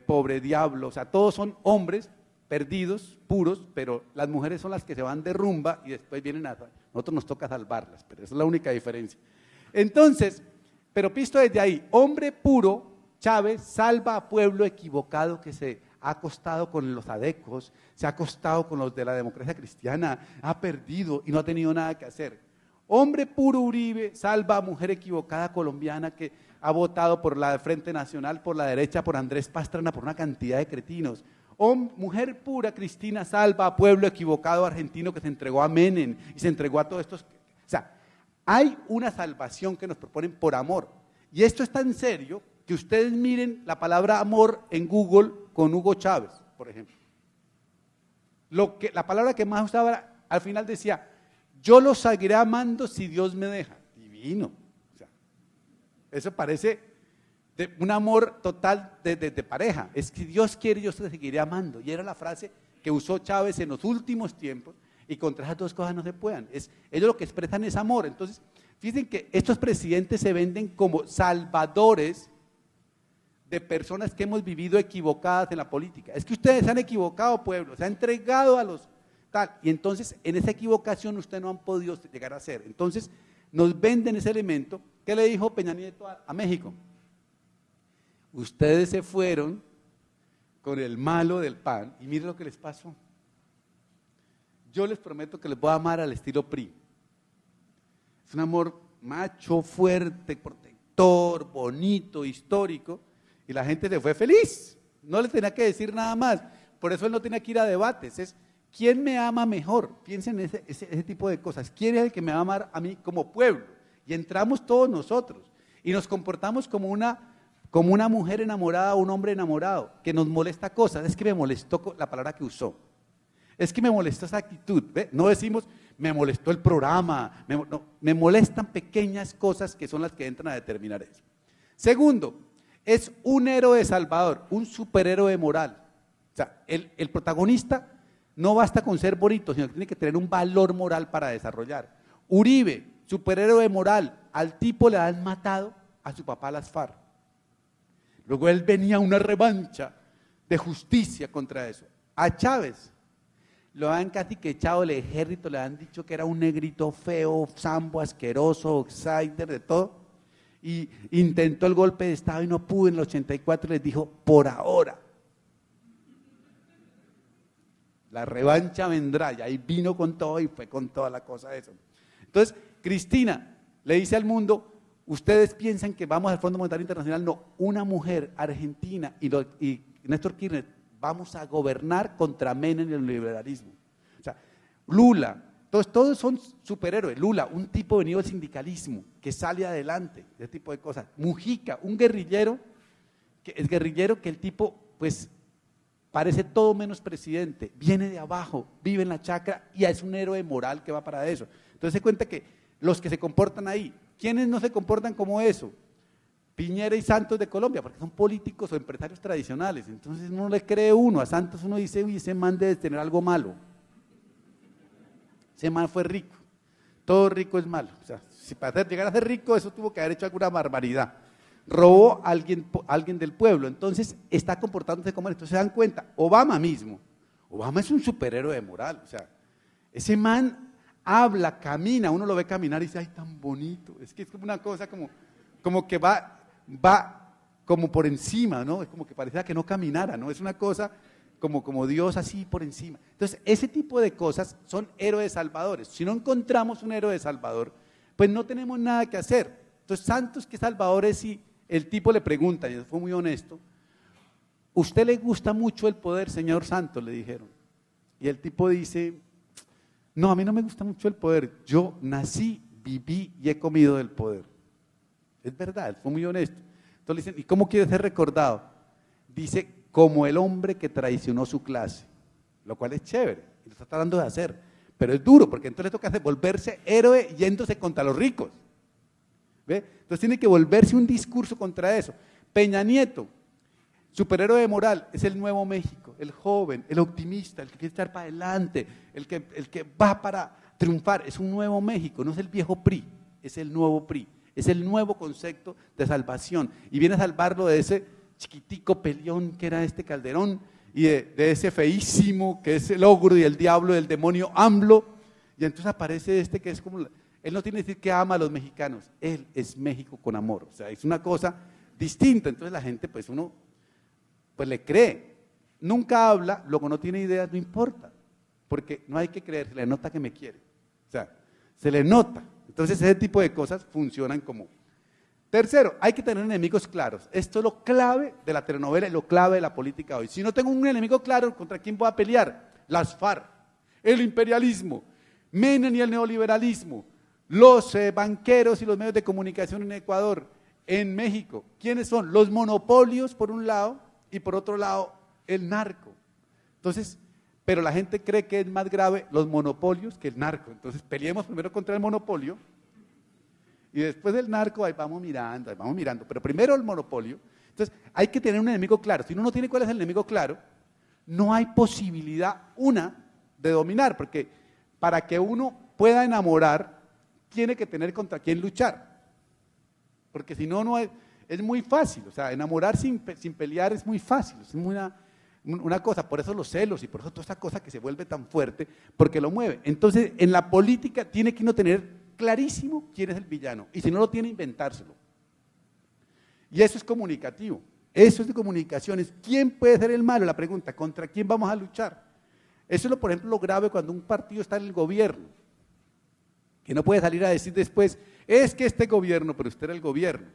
Pobre Diablo, o sea, todos son hombres perdidos, puros, pero las mujeres son las que se van de rumba y después vienen nosotros nos toca salvarlas, pero esa es la única diferencia. Entonces, pero visto desde ahí, hombre puro, Chávez salva a pueblo equivocado que se ha acostado con los adecos, se ha acostado con los de la democracia cristiana, ha perdido y no ha tenido nada que hacer. Hombre puro Uribe salva a mujer equivocada colombiana que ha votado por la Frente Nacional, por la derecha, por Andrés Pastrana, por una cantidad de cretinos. Mujer pura Cristina salva a pueblo equivocado argentino que se entregó a Menem y se entregó a todos estos. O sea, hay una salvación que nos proponen por amor. Y esto es tan serio que ustedes miren la palabra amor en Google con Hugo Chávez, por ejemplo. La palabra que más usaba al final decía, yo los seguiré amando si Dios me deja. Divino. O sea, eso parece un amor total de pareja. Es que Dios quiere, yo te seguiré amando. Y era la frase que usó Chávez en los últimos tiempos y contra esas dos cosas no se puedan. Ellos lo que expresan es amor. Entonces, fíjense que estos presidentes se venden como salvadores de personas que hemos vivido equivocadas en la política. Es que ustedes se han equivocado, pueblo, se han entregado a los tal. Y entonces, en esa equivocación ustedes no han podido llegar a ser. Entonces, nos venden ese elemento. ¿Qué le dijo Peña Nieto a México? Ustedes se fueron con el malo del PAN y miren lo que les pasó. Yo les prometo que les voy a amar al estilo PRI. Es un amor macho, fuerte, protector, bonito, histórico, y la gente se fue feliz. No les tenía que decir nada más. Por eso él no tenía que ir a debates. Es ¿quién me ama mejor? Piensen en ese tipo de cosas. ¿Quién es el que me va a amar a mí como pueblo? Y entramos todos nosotros y nos comportamos como una mujer enamorada o un hombre enamorado, que nos molesta cosas. Es que me molestó la palabra que usó. Es que me molestó esa actitud. ¿Ve? No decimos, me molestó el programa. Me molestan pequeñas cosas que son las que entran a determinar eso. Segundo, es un héroe salvador, un superhéroe moral. O sea, el protagonista no basta con ser bonito, sino que tiene que tener un valor moral para desarrollar. Uribe, superhéroe moral, al tipo le han matado a su papá las FARC. Luego él venía a una revancha de justicia contra eso. A Chávez lo han casi que echado el ejército, le han dicho que era un negrito feo, sambo, asqueroso, outsider, de todo. Y intentó el golpe de Estado y no pudo. En el 84 les dijo, por ahora. la revancha vendrá, y ahí vino con todo y fue con toda la cosa eso. Entonces, Cristina le dice al mundo, ustedes piensan que vamos al Fondo Monetario Internacional, no, una mujer argentina y Néstor Kirchner, vamos a gobernar contra Menem y el liberalismo. O sea, Lula, todos son superhéroes. Lula, un tipo venido del sindicalismo, que sale adelante, ese tipo de cosas. Mujica, un guerrillero, que el tipo, pues, parece todo menos presidente, viene de abajo, vive en la chacra y es un héroe moral que va para eso. Entonces se cuenta que los que se comportan ahí, ¿quiénes no se comportan como eso? Piñera y Santos de Colombia, porque son políticos o empresarios tradicionales, entonces no le cree uno, a Santos uno dice, uy, ese man debe tener algo malo, ese man fue rico, todo rico es malo, o sea, si para llegar a ser rico eso tuvo que haber hecho alguna barbaridad, robó a alguien del pueblo, entonces está comportándose como él, entonces se dan cuenta, Obama mismo, Obama es un superhéroe de moral, o sea, ese man habla, camina, uno lo ve caminar y dice, ay, tan bonito, es que es como una cosa como que va como por encima, ¿no? Es como que parecía que no caminara, ¿no? Es una cosa como Dios así por encima. Entonces, ese tipo de cosas son héroes salvadores. Si no encontramos un héroe salvador, pues no tenemos nada que hacer. Entonces, Santos, ¿qué salvador es? Si el tipo le pregunta, y fue muy honesto, ¿usted le gusta mucho el poder, señor Santos?, le dijeron. Y el tipo dice, no, a mí no me gusta mucho el poder, yo nací, viví y he comido del poder. Es verdad, fue muy honesto. Entonces le dicen, ¿y cómo quiere ser recordado? Dice, como el hombre que traicionó su clase, lo cual es chévere, y lo está tratando de hacer, pero es duro, porque entonces le toca volverse héroe yéndose contra los ricos. ¿Ve? Entonces tiene que volverse un discurso contra eso. Peña Nieto, superhéroe de moral, es el nuevo México, el joven, el optimista, el que quiere echar para adelante, el que va para triunfar, es un nuevo México, no es el viejo PRI, es el nuevo PRI. Es el nuevo concepto de salvación y viene a salvarlo de ese chiquitico peleón que era este Calderón y de ese feísimo que es el ogro y el diablo del demonio AMLO, y entonces aparece este que es como, él no tiene que decir que ama a los mexicanos, él es México con amor, o sea, es una cosa distinta, entonces la gente pues uno pues le cree, nunca habla, luego no tiene ideas, no importa, porque no hay que creer, se le nota que me quiere, o sea, se le nota. Entonces ese tipo de cosas funcionan como. Tercero, hay que tener enemigos claros. Esto es lo clave de la telenovela y lo clave de la política hoy. Si no tengo un enemigo claro, ¿contra quién voy a pelear? Las FARC, el imperialismo, Menem y el neoliberalismo, los banqueros y los medios de comunicación en Ecuador, en México. ¿Quiénes son? Los monopolios por un lado y por otro lado el narco. Entonces, pero la gente cree que es más grave los monopolios que el narco. Entonces peleemos primero contra el monopolio y después del narco, ahí vamos mirando, pero primero el monopolio. Entonces hay que tener un enemigo claro. Si uno no tiene cuál es el enemigo claro, no hay posibilidad de dominar, porque para que uno pueda enamorar, tiene que tener contra quién luchar, porque si no, es muy fácil, o sea, enamorar sin pelear es muy fácil, es una cosa, por eso los celos y por eso toda esa cosa que se vuelve tan fuerte, porque lo mueve. Entonces, en la política tiene que uno tener clarísimo quién es el villano, y si no lo tiene, inventárselo. Y eso es comunicativo, eso es de comunicaciones. ¿Quién puede ser el malo? La pregunta, ¿contra quién vamos a luchar? Eso es, por ejemplo, lo grave cuando un partido está en el gobierno, que no puede salir a decir después, es que este gobierno, pero usted era el gobierno.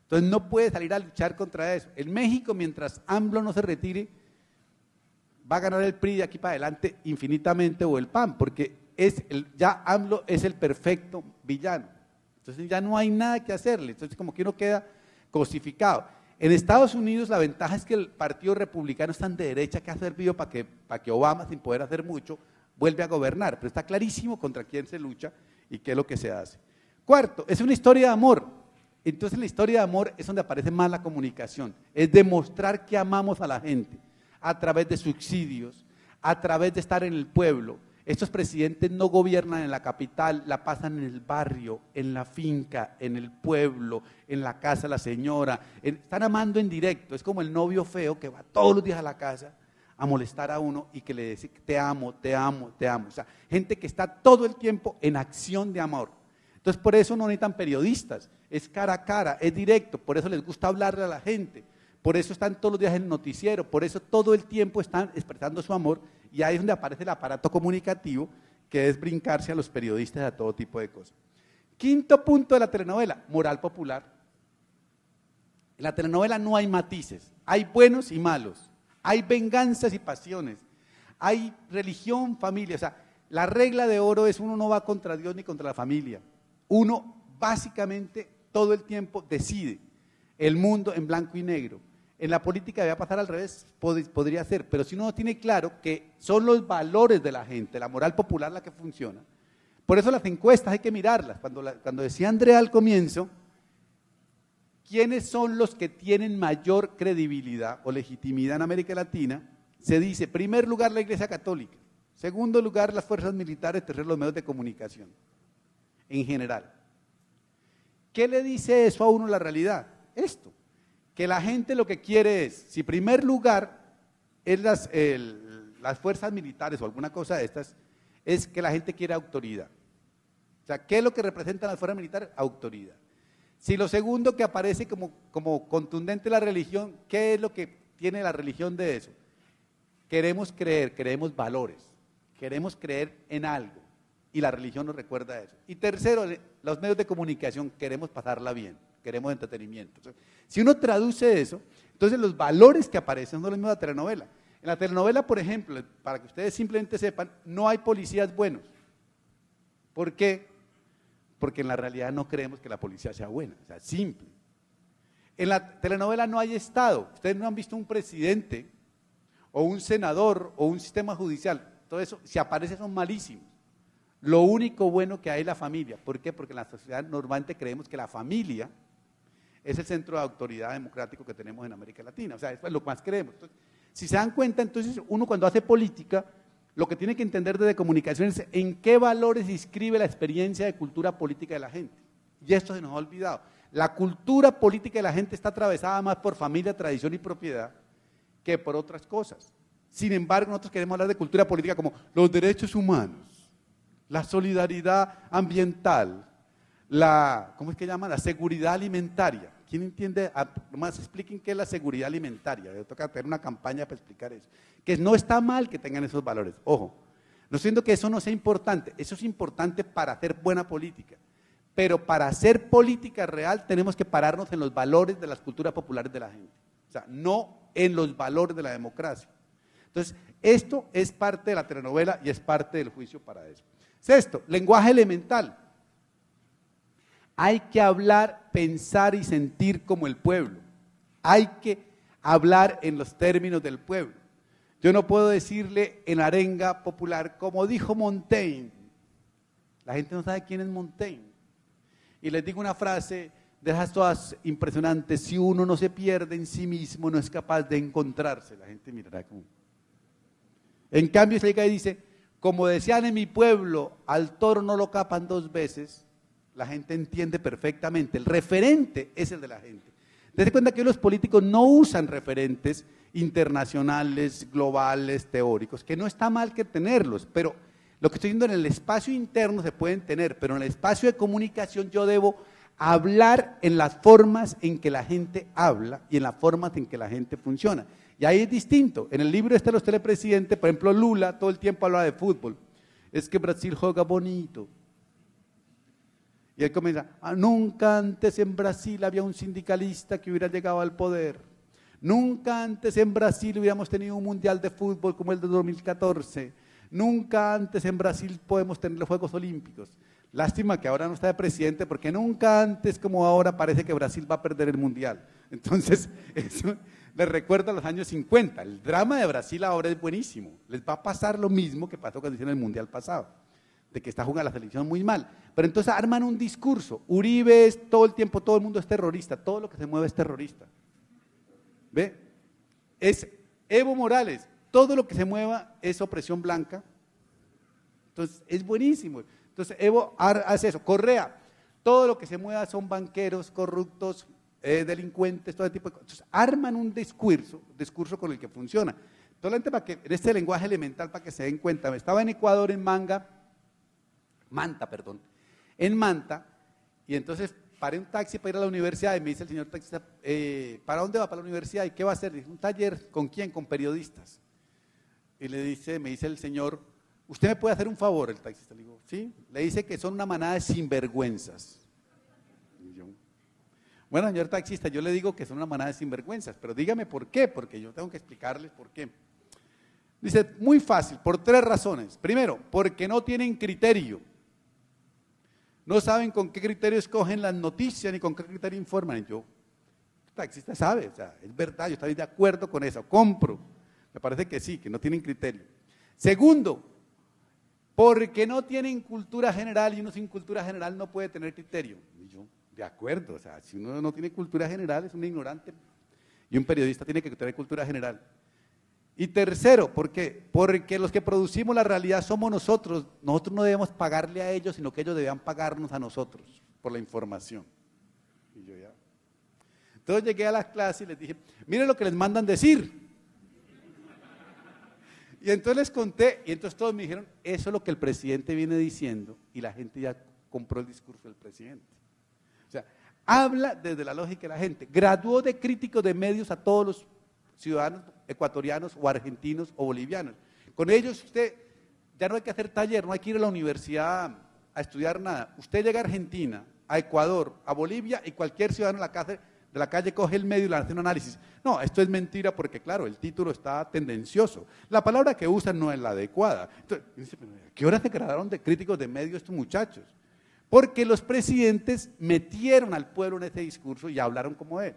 Entonces no puede salir a luchar contra eso. En México, mientras AMLO no se retire, va a ganar el PRI de aquí para adelante infinitamente o el PAN, porque ya AMLO es el perfecto villano. Entonces ya no hay nada que hacerle, entonces como que uno queda cosificado. En Estados Unidos la ventaja es que el partido republicano es tan de derecha que ha servido para que Obama, sin poder hacer mucho, vuelve a gobernar, pero está clarísimo contra quién se lucha y qué es lo que se hace. Cuarto, es una historia de amor. Entonces en la historia de amor es donde aparece más la comunicación, es demostrar que amamos a la gente a través de subsidios, a través de estar en el pueblo. Estos presidentes no gobiernan en la capital, la pasan en el barrio, en la finca, en el pueblo, en la casa de la señora, están amando en directo, es como el novio feo que va todos los días a la casa a molestar a uno y que le dice te amo, te amo, te amo. O sea, gente que está todo el tiempo en acción de amor. Entonces por eso no necesitan periodistas, es cara a cara, es directo, por eso les gusta hablarle a la gente, por eso están todos los días en el noticiero, por eso todo el tiempo están expresando su amor y ahí es donde aparece el aparato comunicativo, que es brincarse a los periodistas a todo tipo de cosas. Quinto punto de la telenovela, moral popular. En la telenovela no hay matices, hay buenos y malos, hay venganzas y pasiones, hay religión, familia, o sea, la regla de oro es uno no va contra Dios ni contra la familia, uno básicamente todo el tiempo decide el mundo en blanco y negro. En la política debe pasar al revés, podría ser, pero si uno no tiene claro que son los valores de la gente, la moral popular la que funciona. Por eso las encuestas hay que mirarlas. Cuando decía Andrea al comienzo, ¿quiénes son los que tienen mayor credibilidad o legitimidad en América Latina? Se dice, primer lugar la Iglesia Católica, segundo lugar las fuerzas militares, tercero los medios de comunicación, en general. ¿Qué le dice eso a uno la realidad? Esto, que la gente lo que quiere es, si primer lugar es las fuerzas militares o alguna cosa de estas, es que la gente quiere autoridad. O sea, ¿qué es lo que representan las fuerzas militares? Autoridad. Si lo segundo que aparece como contundente la religión, ¿qué es lo que tiene la religión de eso? Queremos creer, queremos valores, queremos creer en algo y la religión nos recuerda eso. Y tercero, los medios de comunicación, queremos pasarla bien, queremos entretenimiento. Entonces, si uno traduce eso, entonces los valores que aparecen son los mismos de la telenovela. En la telenovela, por ejemplo, para que ustedes simplemente sepan, no hay policías buenos. ¿Por qué? Porque en la realidad no creemos que la policía sea buena, o sea, simple. En la telenovela no hay Estado, ustedes no han visto un presidente o un senador o un sistema judicial, todo eso, si aparece son malísimos. Lo único bueno que hay es la familia. ¿Por qué? Porque en la sociedad normalmente creemos que la familia es el centro de autoridad democrático que tenemos en América Latina, o sea, eso es lo que más creemos. Entonces, si se dan cuenta, entonces uno cuando hace política, lo que tiene que entender desde comunicación es en qué valores inscribe la experiencia de cultura política de la gente. Y esto se nos ha olvidado. La cultura política de la gente está atravesada más por familia, tradición y propiedad que por otras cosas. Sin embargo, nosotros queremos hablar de cultura política como los derechos humanos, la solidaridad ambiental, ¿cómo es que llama? La seguridad alimentaria. ¿Quién entiende? Nomás expliquen qué es la seguridad alimentaria. Yo toca tener una campaña para explicar eso. Que no está mal que tengan esos valores. Ojo, no estoy diciendo que eso no sea importante. Eso es importante para hacer buena política. Pero para hacer política real tenemos que pararnos en los valores de las culturas populares de la gente. O sea, no en los valores de la democracia. Entonces, esto es parte de la telenovela y es parte del juicio para eso. Sexto, lenguaje elemental. Hay que hablar, pensar y sentir como el pueblo. Hay que hablar en los términos del pueblo. Yo no puedo decirle en arenga popular, como dijo Montaigne. La gente no sabe quién es Montaigne. Y les digo una frase de esas todas impresionantes: si uno no se pierde en sí mismo, no es capaz de encontrarse. La gente mirará como. En cambio, se llega y dice, como decían en mi pueblo, al toro no lo capan dos veces. La gente entiende perfectamente, el referente es el de la gente. Dense cuenta que los políticos no usan referentes internacionales, globales, teóricos, que no está mal que tenerlos, pero lo que estoy diciendo, en el espacio interno se pueden tener, pero en el espacio de comunicación yo debo hablar en las formas en que la gente habla y en las formas en que la gente funciona. Y ahí es distinto. En el libro de los telepresidentes, por ejemplo, Lula todo el tiempo habla de fútbol. Es que Brasil juega bonito. Y él comienza, nunca antes en Brasil había un sindicalista que hubiera llegado al poder. Nunca antes en Brasil hubiéramos tenido un mundial de fútbol como el de 2014. Nunca antes en Brasil podemos tener los Juegos Olímpicos. Lástima que ahora no está de presidente, porque nunca antes como ahora parece que Brasil va a perder el mundial. Entonces, eso les recuerda a los años 50. El drama de Brasil ahora es buenísimo. Les va a pasar lo mismo que pasó cuando hicieron el mundial pasado, de que está jugando la selección muy mal. Pero entonces arman un discurso. Uribe es todo el tiempo, todo el mundo es terrorista, todo lo que se mueve es terrorista. ¿Ve? Es Evo Morales, todo lo que se mueva es opresión blanca. Entonces es buenísimo. Entonces Evo hace eso. Correa, todo lo que se mueva son banqueros, corruptos, delincuentes, todo tipo de cosas. Entonces arman un discurso con el que funciona. Solamente para que, en este lenguaje elemental, para que se den cuenta, estaba en Ecuador, en Manta, y entonces paré un taxi para ir a la universidad y me dice el señor taxista, ¿para dónde va? Para la universidad. ¿Y qué va a hacer? Dice, un taller. ¿Con quién? Con periodistas. y me dice el señor, ¿usted me puede hacer un favor? El taxista le digo, sí. Le dice que son una manada de sinvergüenzas. Y yo, bueno, señor taxista, yo le digo que son una manada de sinvergüenzas, pero dígame por qué, porque yo tengo que explicarles por qué. Dice, muy fácil, por 3 razones. Primero, porque no tienen criterio. No saben con qué criterio escogen las noticias ni con qué criterio informan. Y yo, el taxista sabe, o sea, es verdad, yo estoy de acuerdo con eso, compro. Me parece que sí, que no tienen criterio. Segundo, porque no tienen cultura general y uno sin cultura general no puede tener criterio. Y yo, de acuerdo, o sea, si uno no tiene cultura general es un ignorante y un periodista tiene que tener cultura general. Y tercero, ¿por qué? Porque los que producimos la realidad somos nosotros no debemos pagarle a ellos, sino que ellos debían pagarnos a nosotros por la información. Y yo ya. Entonces llegué a las clases y les dije, miren lo que les mandan decir. Y entonces les conté, y entonces todos me dijeron, eso es lo que el presidente viene diciendo, y la gente ya compró el discurso del presidente. O sea, habla desde la lógica de la gente. Graduó de críticos de medios a todos los ciudadanos ecuatorianos o argentinos o bolivianos. Con ellos usted ya no hay que hacer taller, no hay que ir a la universidad a estudiar nada. Usted llega a Argentina, a Ecuador, a Bolivia y cualquier ciudadano de la calle coge el medio y le hace un análisis. No, esto es mentira porque claro, el título está tendencioso. La palabra que usan no es la adecuada. Entonces, ¿a qué hora se graduaron de críticos de medios estos muchachos? Porque los presidentes metieron al pueblo en ese discurso y hablaron como él.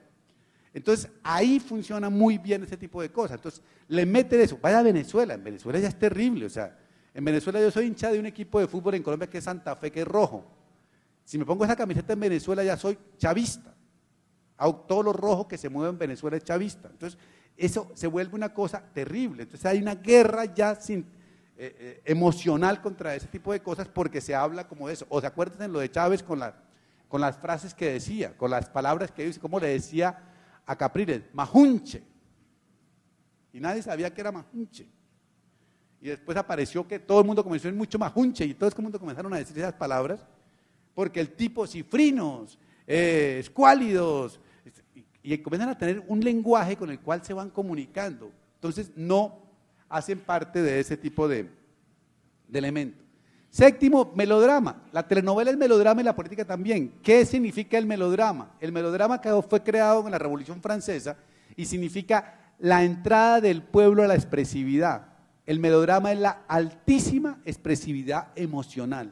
Entonces, ahí funciona muy bien ese tipo de cosas. Entonces, le meten eso. Vaya a Venezuela, en Venezuela ya es terrible. O sea, en Venezuela yo soy hincha de un equipo de fútbol en Colombia que es Santa Fe, que es rojo. Si me pongo esa camiseta en Venezuela ya soy chavista. Todo lo rojo que se mueve en Venezuela es chavista. Entonces, eso se vuelve una cosa terrible. Entonces, hay una guerra ya emocional contra ese tipo de cosas porque se habla como de eso. O se acuerdan lo de Chávez con las frases que decía, con las palabras que dice, como le decía a Capriles, majunche, y nadie sabía que era majunche, y después apareció que todo el mundo comenzó a decir mucho majunche, y todo el mundo comenzaron a decir esas palabras, porque el tipo cifrinos, escuálidos, y comienzan a tener un lenguaje con el cual se van comunicando, entonces no hacen parte de ese tipo de elementos. Séptimo, melodrama. La telenovela es melodrama y la política también. ¿Qué significa el melodrama? El melodrama fue creado en la Revolución Francesa y significa la entrada del pueblo a la expresividad. El melodrama es la altísima expresividad emocional.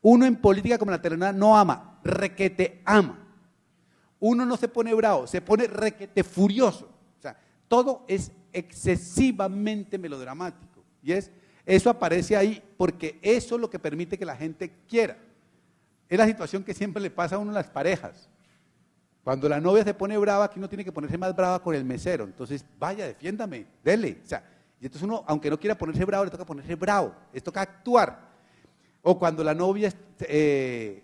Uno en política como en la telenovela no ama, requete ama. Uno no se pone bravo, se pone requete furioso. O sea, todo es excesivamente melodramático y eso aparece ahí porque eso es lo que permite que la gente quiera. Es la situación que siempre le pasa a uno en las parejas. Cuando la novia se pone brava, aquí uno tiene que ponerse más brava con el mesero. Entonces, vaya, defiéndame, dele. O sea, y entonces uno, aunque no quiera ponerse bravo, le toca ponerse bravo, le toca actuar. O cuando la novia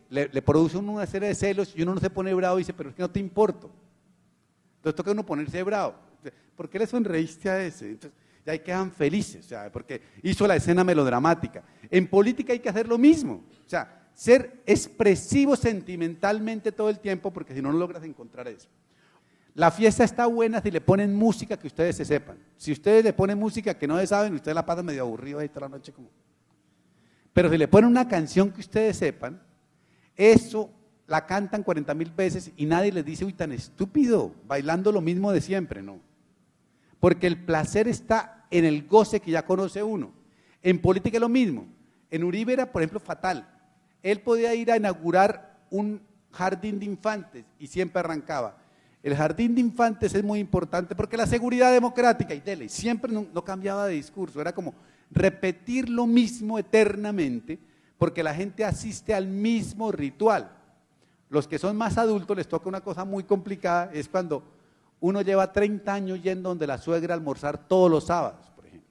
le produce una serie de celos y uno no se pone bravo y dice, pero es que no te importo. Entonces toca uno ponerse bravo. ¿Por qué le sonreíste a ese? Entonces, y ahí quedan felices, o sea, porque hizo la escena melodramática. En política hay que hacer lo mismo, o sea, ser expresivo sentimentalmente todo el tiempo, porque si no, no logras encontrar eso. La fiesta está buena si le ponen música que ustedes se sepan. Si ustedes le ponen música que no se saben, ustedes la pasan medio aburrido ahí toda la noche como. Pero si le ponen una canción que ustedes sepan, eso la cantan 40,000 veces y nadie les dice, uy, tan estúpido, bailando lo mismo de siempre, no. Porque el placer está en el goce que ya conoce uno. En política es lo mismo. En Uribe era, por ejemplo, fatal. Él podía ir a inaugurar un jardín de infantes y siempre arrancaba. El jardín de infantes es muy importante porque la seguridad democrática, y dele, siempre no cambiaba de discurso, era como repetir lo mismo eternamente porque la gente asiste al mismo ritual. Los que son más adultos les toca una cosa muy complicada, es cuando uno lleva 30 años yendo donde la suegra a almorzar todos los sábados, por ejemplo.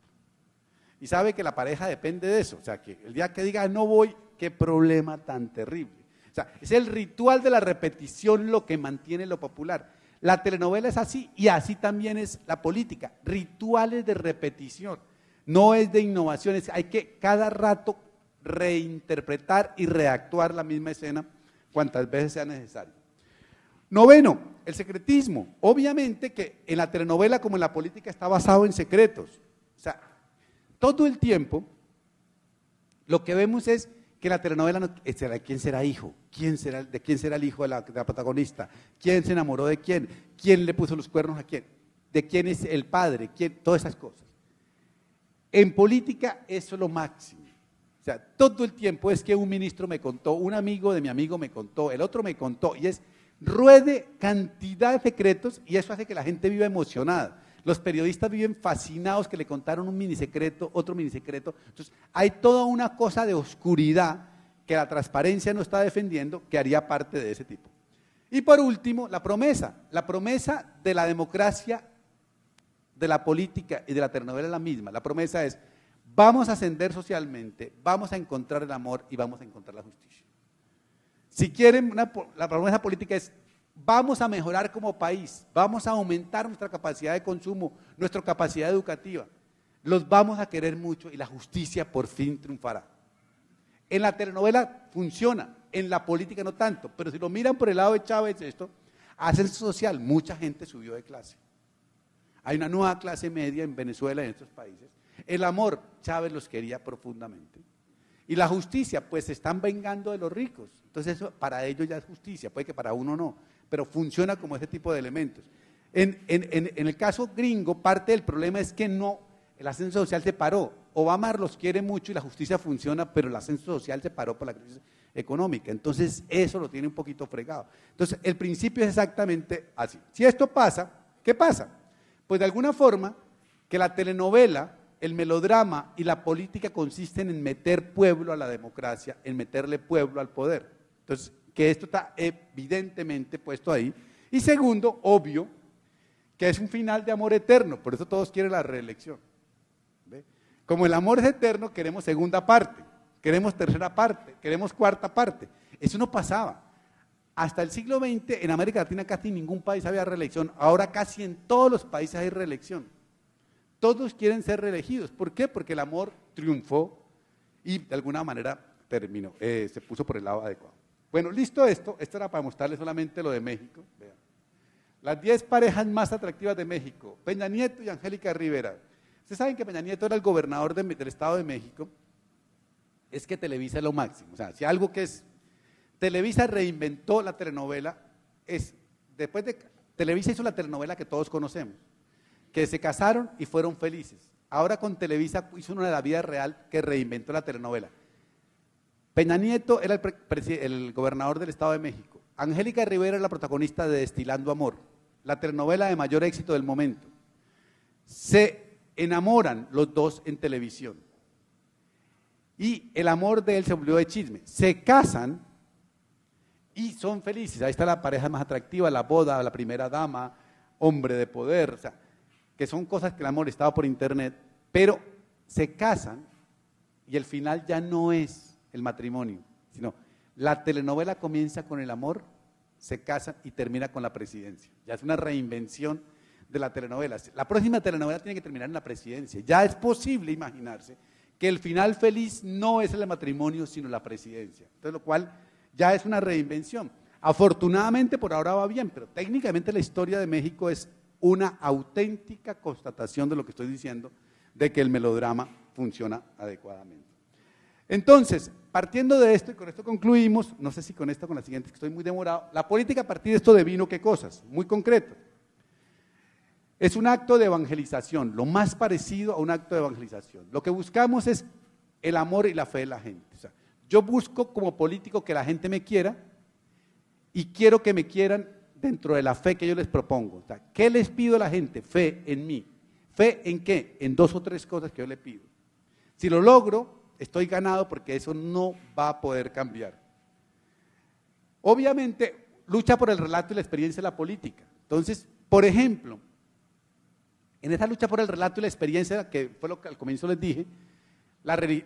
Y sabe que la pareja depende de eso. O sea, que el día que diga no voy, qué problema tan terrible. O sea, es el ritual de la repetición lo que mantiene lo popular. La telenovela es así y así también es la política. Rituales de repetición. No es de innovaciones. Hay que cada rato reinterpretar y reactuar la misma escena cuantas veces sea necesario. Noveno, el secretismo. Obviamente que en la telenovela como en la política está basado en secretos. O sea, todo el tiempo lo que vemos es que la telenovela, ¿quién será hijo? ¿De quién será el hijo de la protagonista? ¿Quién se enamoró de quién? ¿Quién le puso los cuernos a quién? ¿De quién es el padre? Todas esas cosas. En política eso es lo máximo. O sea, todo el tiempo es que un ministro me contó, un amigo de mi amigo me contó, el otro me contó, y es ruede cantidad de secretos, y eso hace que la gente viva emocionada. Los periodistas viven fascinados que le contaron un minisecreto, otro minisecreto. Entonces, hay toda una cosa de oscuridad que la transparencia no está defendiendo, que haría parte de ese tipo. Y por último, la promesa de la democracia, de la política y de la telenovela es la misma. La promesa es, vamos a ascender socialmente, vamos a encontrar el amor y vamos a encontrar la justicia. Si quieren, la promesa política es, vamos a mejorar como país, vamos a aumentar nuestra capacidad de consumo, nuestra capacidad educativa, los vamos a querer mucho y la justicia por fin triunfará. En la telenovela funciona, en la política no tanto, pero si lo miran por el lado de Chávez, ascenso social, mucha gente subió de clase. Hay una nueva clase media en Venezuela y en estos países. El amor, Chávez los quería profundamente. Y la justicia, pues se están vengando de los ricos. Entonces eso para ellos ya es justicia, puede que para uno no, pero funciona como ese tipo de elementos. En el caso gringo, parte del problema es que no, el ascenso social se paró. Obama los quiere mucho y la justicia funciona, pero el ascenso social se paró por la crisis económica. Entonces eso lo tiene un poquito fregado. Entonces el principio es exactamente así. Si esto pasa, ¿qué pasa? Pues de alguna forma que la telenovela, el melodrama y la política consisten en meter pueblo a la democracia, en meterle pueblo al poder. Entonces, que esto está evidentemente puesto ahí. Y segundo, obvio, que es un final de amor eterno, por eso todos quieren la reelección. ¿Ve? Como el amor es eterno, queremos segunda parte, queremos tercera parte, queremos cuarta parte. Eso no pasaba. Hasta el siglo XX, en América Latina casi ningún país había reelección, ahora casi en todos los países hay reelección. Todos quieren ser reelegidos. ¿Por qué? Porque el amor triunfó y de alguna manera terminó, se puso por el lado adecuado. Bueno, listo esto era para mostrarles solamente lo de México. Vean. Las 10 parejas más atractivas de México, Peña Nieto y Angélica Rivera. Ustedes saben que Peña Nieto era el gobernador del Estado de México. Es que Televisa es lo máximo. O sea, si algo que es, Televisa reinventó la telenovela, después de Televisa hizo la telenovela que todos conocemos, que se casaron y fueron felices. Ahora con Televisa hizo una de la vida real que reinventó la telenovela. Peña Nieto era el gobernador del Estado de México. Angélica Rivera es la protagonista de Destilando Amor, la telenovela de mayor éxito del momento. Se enamoran los dos en televisión. Y el amor de él se volvió de chisme. Se casan y son felices. Ahí está la pareja más atractiva, la boda, la primera dama, hombre de poder, o sea, que son cosas que le han molestado por internet, pero se casan y el final ya no es el matrimonio, sino la telenovela comienza con el amor, se casan y termina con la presidencia. Ya es una reinvención de la telenovela. La próxima telenovela tiene que terminar en la presidencia. Ya es posible imaginarse que el final feliz no es el matrimonio, sino la presidencia. Entonces, lo cual ya es una reinvención. Afortunadamente por ahora va bien, pero técnicamente la historia de México es una auténtica constatación de lo que estoy diciendo, de que el melodrama funciona adecuadamente. Entonces, partiendo de esto, y con esto concluimos, no sé si con esto o con la siguiente, que estoy muy demorado, la política a partir de esto devino ¿qué cosas? Muy concreto. Es un acto de evangelización, lo más parecido a un acto de evangelización. Lo que buscamos es el amor y la fe de la gente. O sea, yo busco como político que la gente me quiera y quiero que me quieran dentro de la fe que yo les propongo. O sea, ¿qué les pido a la gente? Fe en mí. ¿Fe en qué? En 2 o 3 cosas que yo le pido. Si lo logro, estoy ganado porque eso no va a poder cambiar. Obviamente, lucha por el relato y la experiencia de la política. Entonces, por ejemplo, en esa lucha por el relato y la experiencia, que fue lo que al comienzo les dije,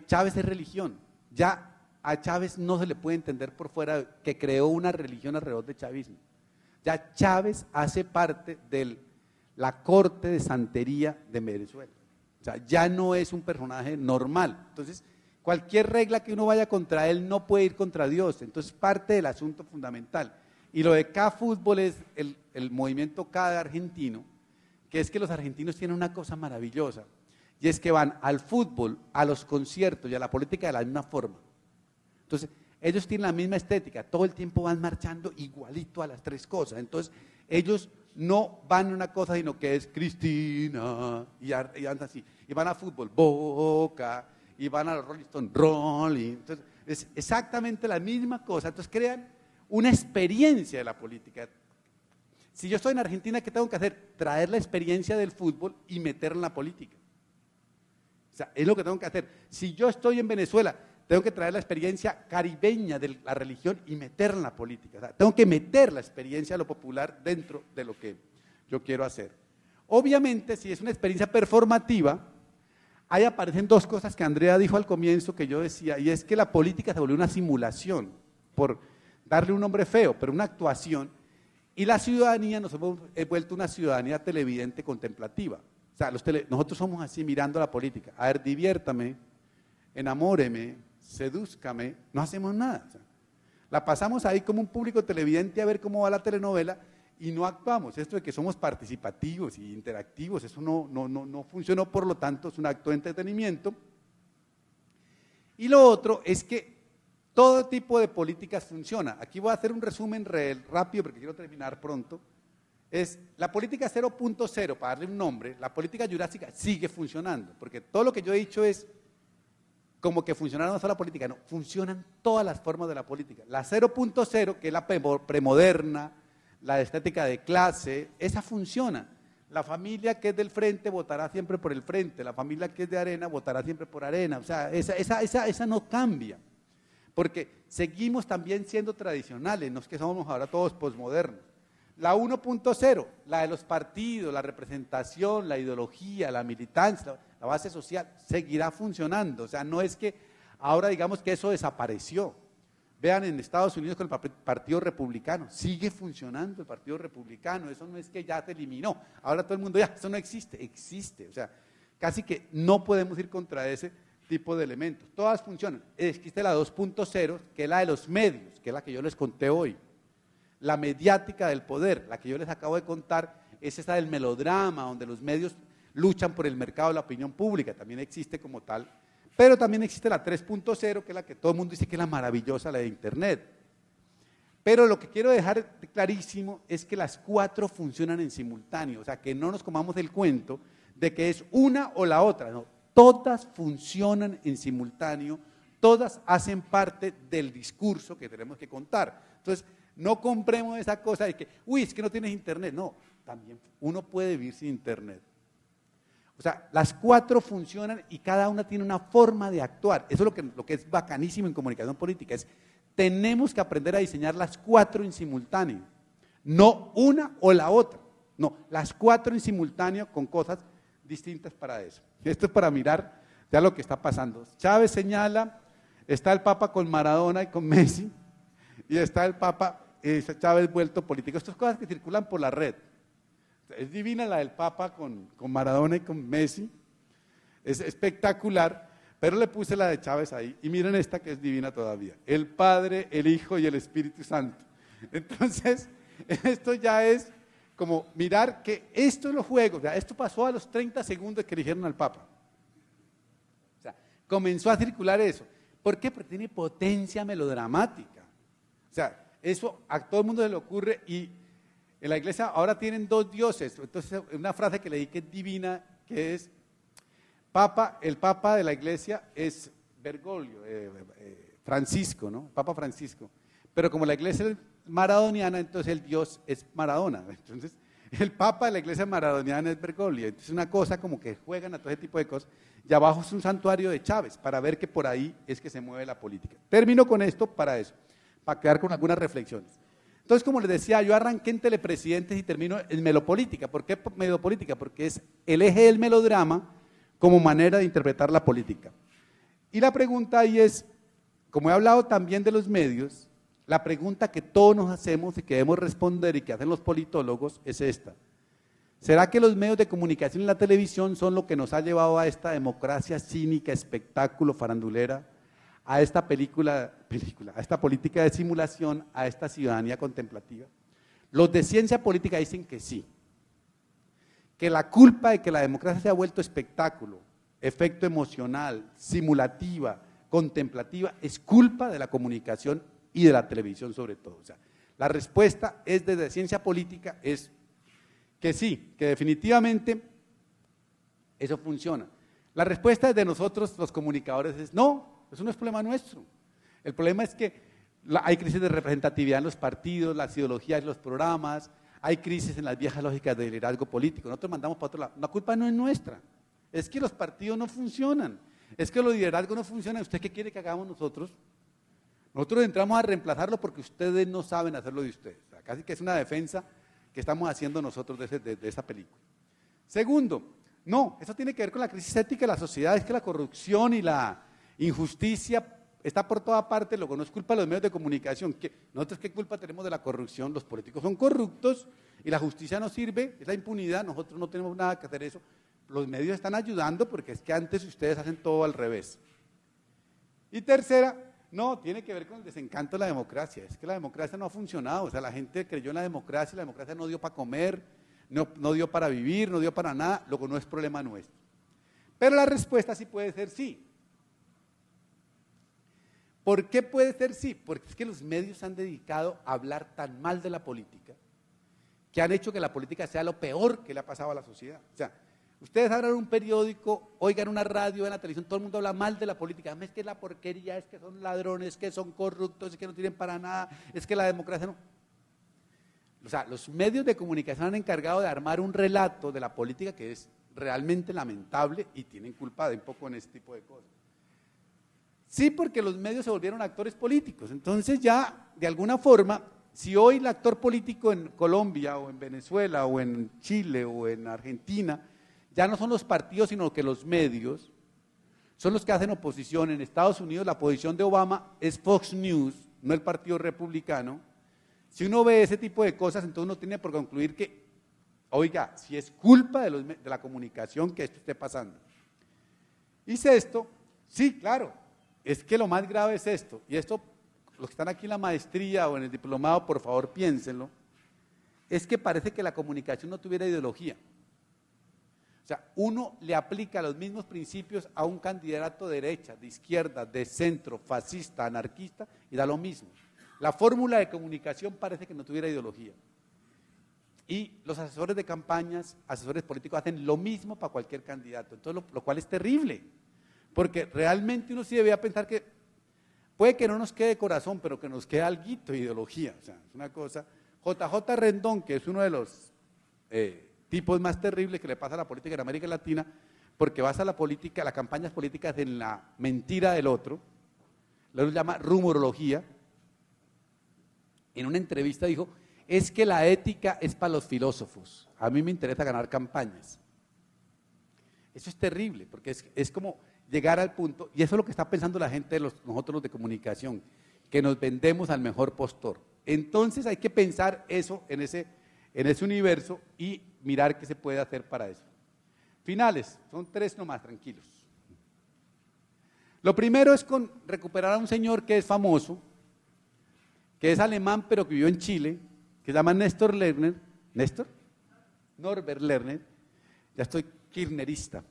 Chávez es religión. Ya a Chávez no se le puede entender por fuera que creó una religión alrededor del chavismo. Ya Chávez hace parte de la corte de santería de Venezuela. O sea, ya no es un personaje normal. Entonces, cualquier regla que uno vaya contra él no puede ir contra Dios. Entonces, parte del asunto fundamental. Y lo de K-Fútbol es el movimiento K de argentino, que es que los argentinos tienen una cosa maravillosa, y es que van al fútbol, a los conciertos y a la política de la misma forma. Entonces, ellos tienen la misma estética, todo el tiempo van marchando igualito a las tres cosas. Entonces, ellos no van a una cosa, sino que es Cristina, y andan así, y van a fútbol, Boca, y van a los Rolling Stones, Rolling. Entonces, es exactamente la misma cosa. Entonces, crean una experiencia de la política. Si yo estoy en Argentina, ¿qué tengo que hacer? Traer la experiencia del fútbol y meterla en la política. O sea, es lo que tengo que hacer. Si yo estoy en Venezuela, tengo que traer la experiencia caribeña de la religión y meterla en la política. O sea, tengo que meter la experiencia de lo popular dentro de lo que yo quiero hacer. Obviamente, si es una experiencia performativa, ahí aparecen dos cosas que Andrea dijo al comienzo que yo decía, y es que la política se volvió una simulación, por darle un nombre feo, pero una actuación, y la ciudadanía nos hemos vuelto una ciudadanía televidente contemplativa. O sea, nosotros somos así mirando la política. A ver, diviértame, enamóreme, sedúzcame, no hacemos nada. O sea, la pasamos ahí como un público televidente a ver cómo va la telenovela y no actuamos. Esto de que somos participativos y interactivos, eso no funcionó, por lo tanto es un acto de entretenimiento. Y lo otro es que todo tipo de políticas funciona. Aquí voy a hacer un resumen rápido porque quiero terminar pronto. Es la política 0.0, para darle un nombre, la política jurásica sigue funcionando, porque todo lo que yo he dicho es como que funcionara una sola política, no, funcionan todas las formas de la política. La 0.0, que es la premoderna, la estética de clase, esa funciona. La familia que es del frente votará siempre por el frente, la familia que es de arena votará siempre por arena, o sea, esa no cambia, porque seguimos también siendo tradicionales, no es que somos ahora todos posmodernos. La 1.0, la de los partidos, la representación, la ideología, la militancia, la base social, seguirá funcionando. O sea, no es que ahora digamos que eso desapareció. Vean en Estados Unidos con el Partido Republicano, sigue funcionando el Partido Republicano, eso no es que ya se eliminó. Ahora todo el mundo, ya, eso no existe, existe. O sea, casi que no podemos ir contra ese tipo de elementos. Todas funcionan. Existe la 2.0, que es la de los medios, que es la que yo les conté hoy. La mediática del poder, la que yo les acabo de contar, es esa del melodrama, donde los medios luchan por el mercado de la opinión pública, también existe como tal, pero también existe la 3.0, que es la que todo el mundo dice que es la maravillosa, la de Internet. Pero lo que quiero dejar clarísimo es que las cuatro funcionan en simultáneo, o sea, que no nos comamos el cuento de que es una o la otra, no, todas funcionan en simultáneo, todas hacen parte del discurso que tenemos que contar. Entonces, no compremos esa cosa de que, uy, es que no tienes internet. No, también uno puede vivir sin internet. O sea, las cuatro funcionan y cada una tiene una forma de actuar. Eso es lo que es bacanísimo en comunicación política, es tenemos que aprender a diseñar las cuatro en simultáneo. No una o la otra, no, las cuatro en simultáneo con cosas distintas para eso. Esto es para mirar ya lo que está pasando. Chávez señala, está el Papa con Maradona y con Messi, y está el Papa Chávez vuelto político. Estas cosas que circulan por la red. Es divina la del Papa con Maradona y con Messi, es espectacular, pero le puse la de Chávez ahí, y miren esta que es divina todavía, el Padre, el Hijo y el Espíritu Santo. Entonces, esto ya es como mirar que esto es los juegos, o sea, esto pasó a los 30 segundos que eligieron al Papa. O sea, comenzó a circular eso. ¿Por qué? Porque tiene potencia melodramática. O sea, eso a todo el mundo se le ocurre, y en la iglesia ahora tienen dos dioses. Entonces, una frase que leí que es divina, que es, el Papa de la iglesia es Bergoglio, Francisco, ¿no? Papa Francisco. Pero como la iglesia es maradoniana, entonces el Dios es Maradona. Entonces, el Papa de la iglesia maradoniana es Bergoglio. Entonces, una cosa como que juegan a todo ese tipo de cosas. Y abajo es un santuario de Chávez, para ver que por ahí es que se mueve la política. Termino con esto para eso, para quedar con algunas reflexiones. Entonces, como les decía, yo arranqué en Telepresidentes y termino en Melopolítica. ¿Por qué Melopolítica? Porque es el eje del melodrama como manera de interpretar la política. Y la pregunta ahí es, como he hablado también de los medios, la pregunta que todos nos hacemos y que debemos responder y que hacen los politólogos es esta. ¿Será que los medios de comunicación y la televisión son lo que nos ha llevado a esta democracia cínica, espectáculo, farandulera, a esta a esta política de simulación, a esta ciudadanía contemplativa? Los de ciencia política dicen que sí, que la culpa de que la democracia se ha vuelto espectáculo efecto emocional, simulativa, contemplativa, es culpa de la comunicación y de la televisión sobre todo. O sea, la respuesta es desde ciencia política, es que sí, que definitivamente eso funciona. La respuesta de nosotros, los comunicadores, es no, eso no es problema nuestro. El problema es que hay crisis de representatividad en los partidos, las ideologías, los programas, hay crisis en las viejas lógicas de liderazgo político. Nosotros mandamos para otro lado. La culpa no es nuestra, es que los partidos no funcionan, es que los liderazgos no funcionan. ¿Usted qué quiere que hagamos nosotros? Nosotros entramos a reemplazarlo porque ustedes no saben hacerlo de ustedes. O sea, casi que es una defensa que estamos haciendo nosotros de esa película. Segundo, no, eso tiene que ver con la crisis ética de la sociedad, es que la corrupción y la injusticia está por toda parte, luego no es culpa de los medios de comunicación. ¿Nosotros qué culpa tenemos de la corrupción? Los políticos son corruptos y la justicia no sirve, es la impunidad, nosotros no tenemos nada que hacer eso. Los medios están ayudando porque es que antes ustedes hacen todo al revés. Y tercera, no, tiene que ver con el desencanto de la democracia, es que la democracia no ha funcionado, o sea, la gente creyó en la democracia no dio para comer, no dio para vivir, no dio para nada, luego no es problema nuestro. Pero la respuesta sí puede ser sí. ¿Por qué puede ser sí? Porque es que los medios se han dedicado a hablar tan mal de la política, que han hecho que la política sea lo peor que le ha pasado a la sociedad. O sea, ustedes abran un periódico, oigan una radio, en la televisión, todo el mundo habla mal de la política. Es que es la porquería, es que son ladrones, es que son corruptos, es que no tienen para nada, es que la democracia no. O sea, los medios de comunicación han encargado de armar un relato de la política que es realmente lamentable y tienen culpa de un poco en este tipo de cosas. Sí, porque los medios se volvieron actores políticos. Entonces ya, de alguna forma, si hoy el actor político en Colombia o en Venezuela o en Chile o en Argentina ya no son los partidos, sino que los medios son los que hacen oposición. En Estados Unidos la posición de Obama es Fox News, no el Partido Republicano. Si uno ve ese tipo de cosas, entonces uno tiene por concluir que, oiga, si es culpa de la comunicación que esto esté pasando. Y sexto, sí, claro, es que lo más grave es esto, y esto, los que están aquí en la maestría o en el diplomado, por favor piénsenlo, es que parece que la comunicación no tuviera ideología. O sea, uno le aplica los mismos principios a un candidato de derecha, de izquierda, de centro, fascista, anarquista, y da lo mismo. La fórmula de comunicación parece que no tuviera ideología. Y los asesores de campañas, asesores políticos hacen lo mismo para cualquier candidato, entonces lo cual es terrible, porque realmente uno sí debería pensar que puede que no nos quede corazón, pero que nos quede alguito de ideología. O sea, es una cosa. JJ Rendón, que es uno de los tipos más terribles que le pasa a la política en América Latina, porque basa la política, las campañas políticas en la mentira del otro, lo llama rumorología. En una entrevista dijo, es que la ética es para los filósofos, a mí me interesa ganar campañas. Eso es terrible, porque es como llegar al punto, y eso es lo que está pensando la gente de nosotros los de comunicación, que nos vendemos al mejor postor. Entonces hay que pensar eso en ese universo y mirar qué se puede hacer para eso. Finales, son 3 nomás, tranquilos. Lo primero es recuperar a un señor que es famoso, que es alemán pero que vivió en Chile, que se llama Néstor Lerner. ¿Néstor? Norbert Lerner, ya estoy kirchnerista.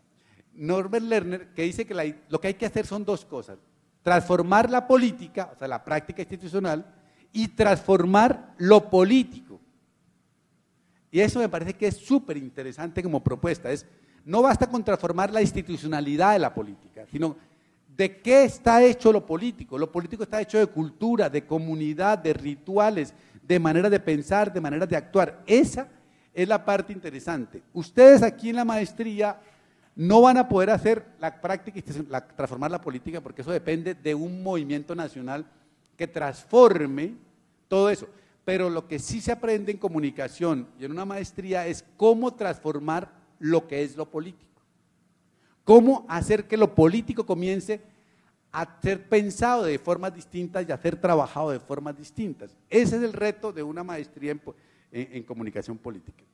Norbert Lerner, que dice que lo que hay que hacer son 2 cosas, transformar la política, o sea, la práctica institucional, y transformar lo político. Y eso me parece que es súper interesante como propuesta, no basta con transformar la institucionalidad de la política, sino de qué está hecho lo político. Lo político está hecho de cultura, de comunidad, de rituales, de maneras de pensar, de maneras de actuar. Esa es la parte interesante. Ustedes aquí en la maestría no van a poder hacer la práctica, transformar la política, porque eso depende de un movimiento nacional que transforme todo eso. Pero lo que sí se aprende en comunicación y en una maestría es cómo transformar lo que es lo político. Cómo hacer que lo político comience a ser pensado de formas distintas y a ser trabajado de formas distintas. Ese es el reto de una maestría en comunicación política.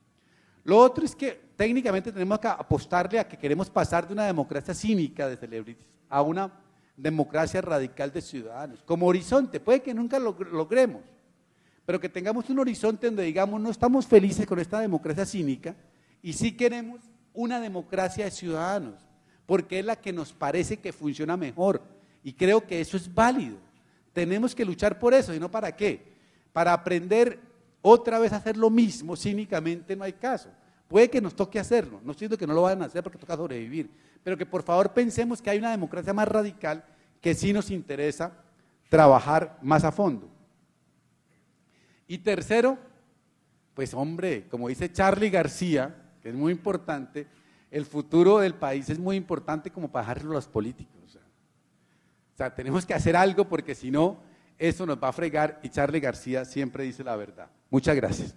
Lo otro es que técnicamente tenemos que apostarle a que queremos pasar de una democracia cínica de celebrities a una democracia radical de ciudadanos, como horizonte. Puede que nunca lo logremos, pero que tengamos un horizonte donde digamos no estamos felices con esta democracia cínica y sí queremos una democracia de ciudadanos, porque es la que nos parece que funciona mejor. Y creo que eso es válido. Tenemos que luchar por eso, ¿y no para qué? Para aprender otra vez a hacer lo mismo cínicamente no hay caso. Puede que nos toque hacerlo, no estoy diciendo que no lo van a hacer porque toca sobrevivir, pero que por favor pensemos que hay una democracia más radical que sí nos interesa trabajar más a fondo. Y tercero, pues hombre, como dice Charly García, que es muy importante, el futuro del país es muy importante como para dejarlo a los políticos. O sea, tenemos que hacer algo porque si no, eso nos va a fregar y Charly García siempre dice la verdad. Muchas gracias.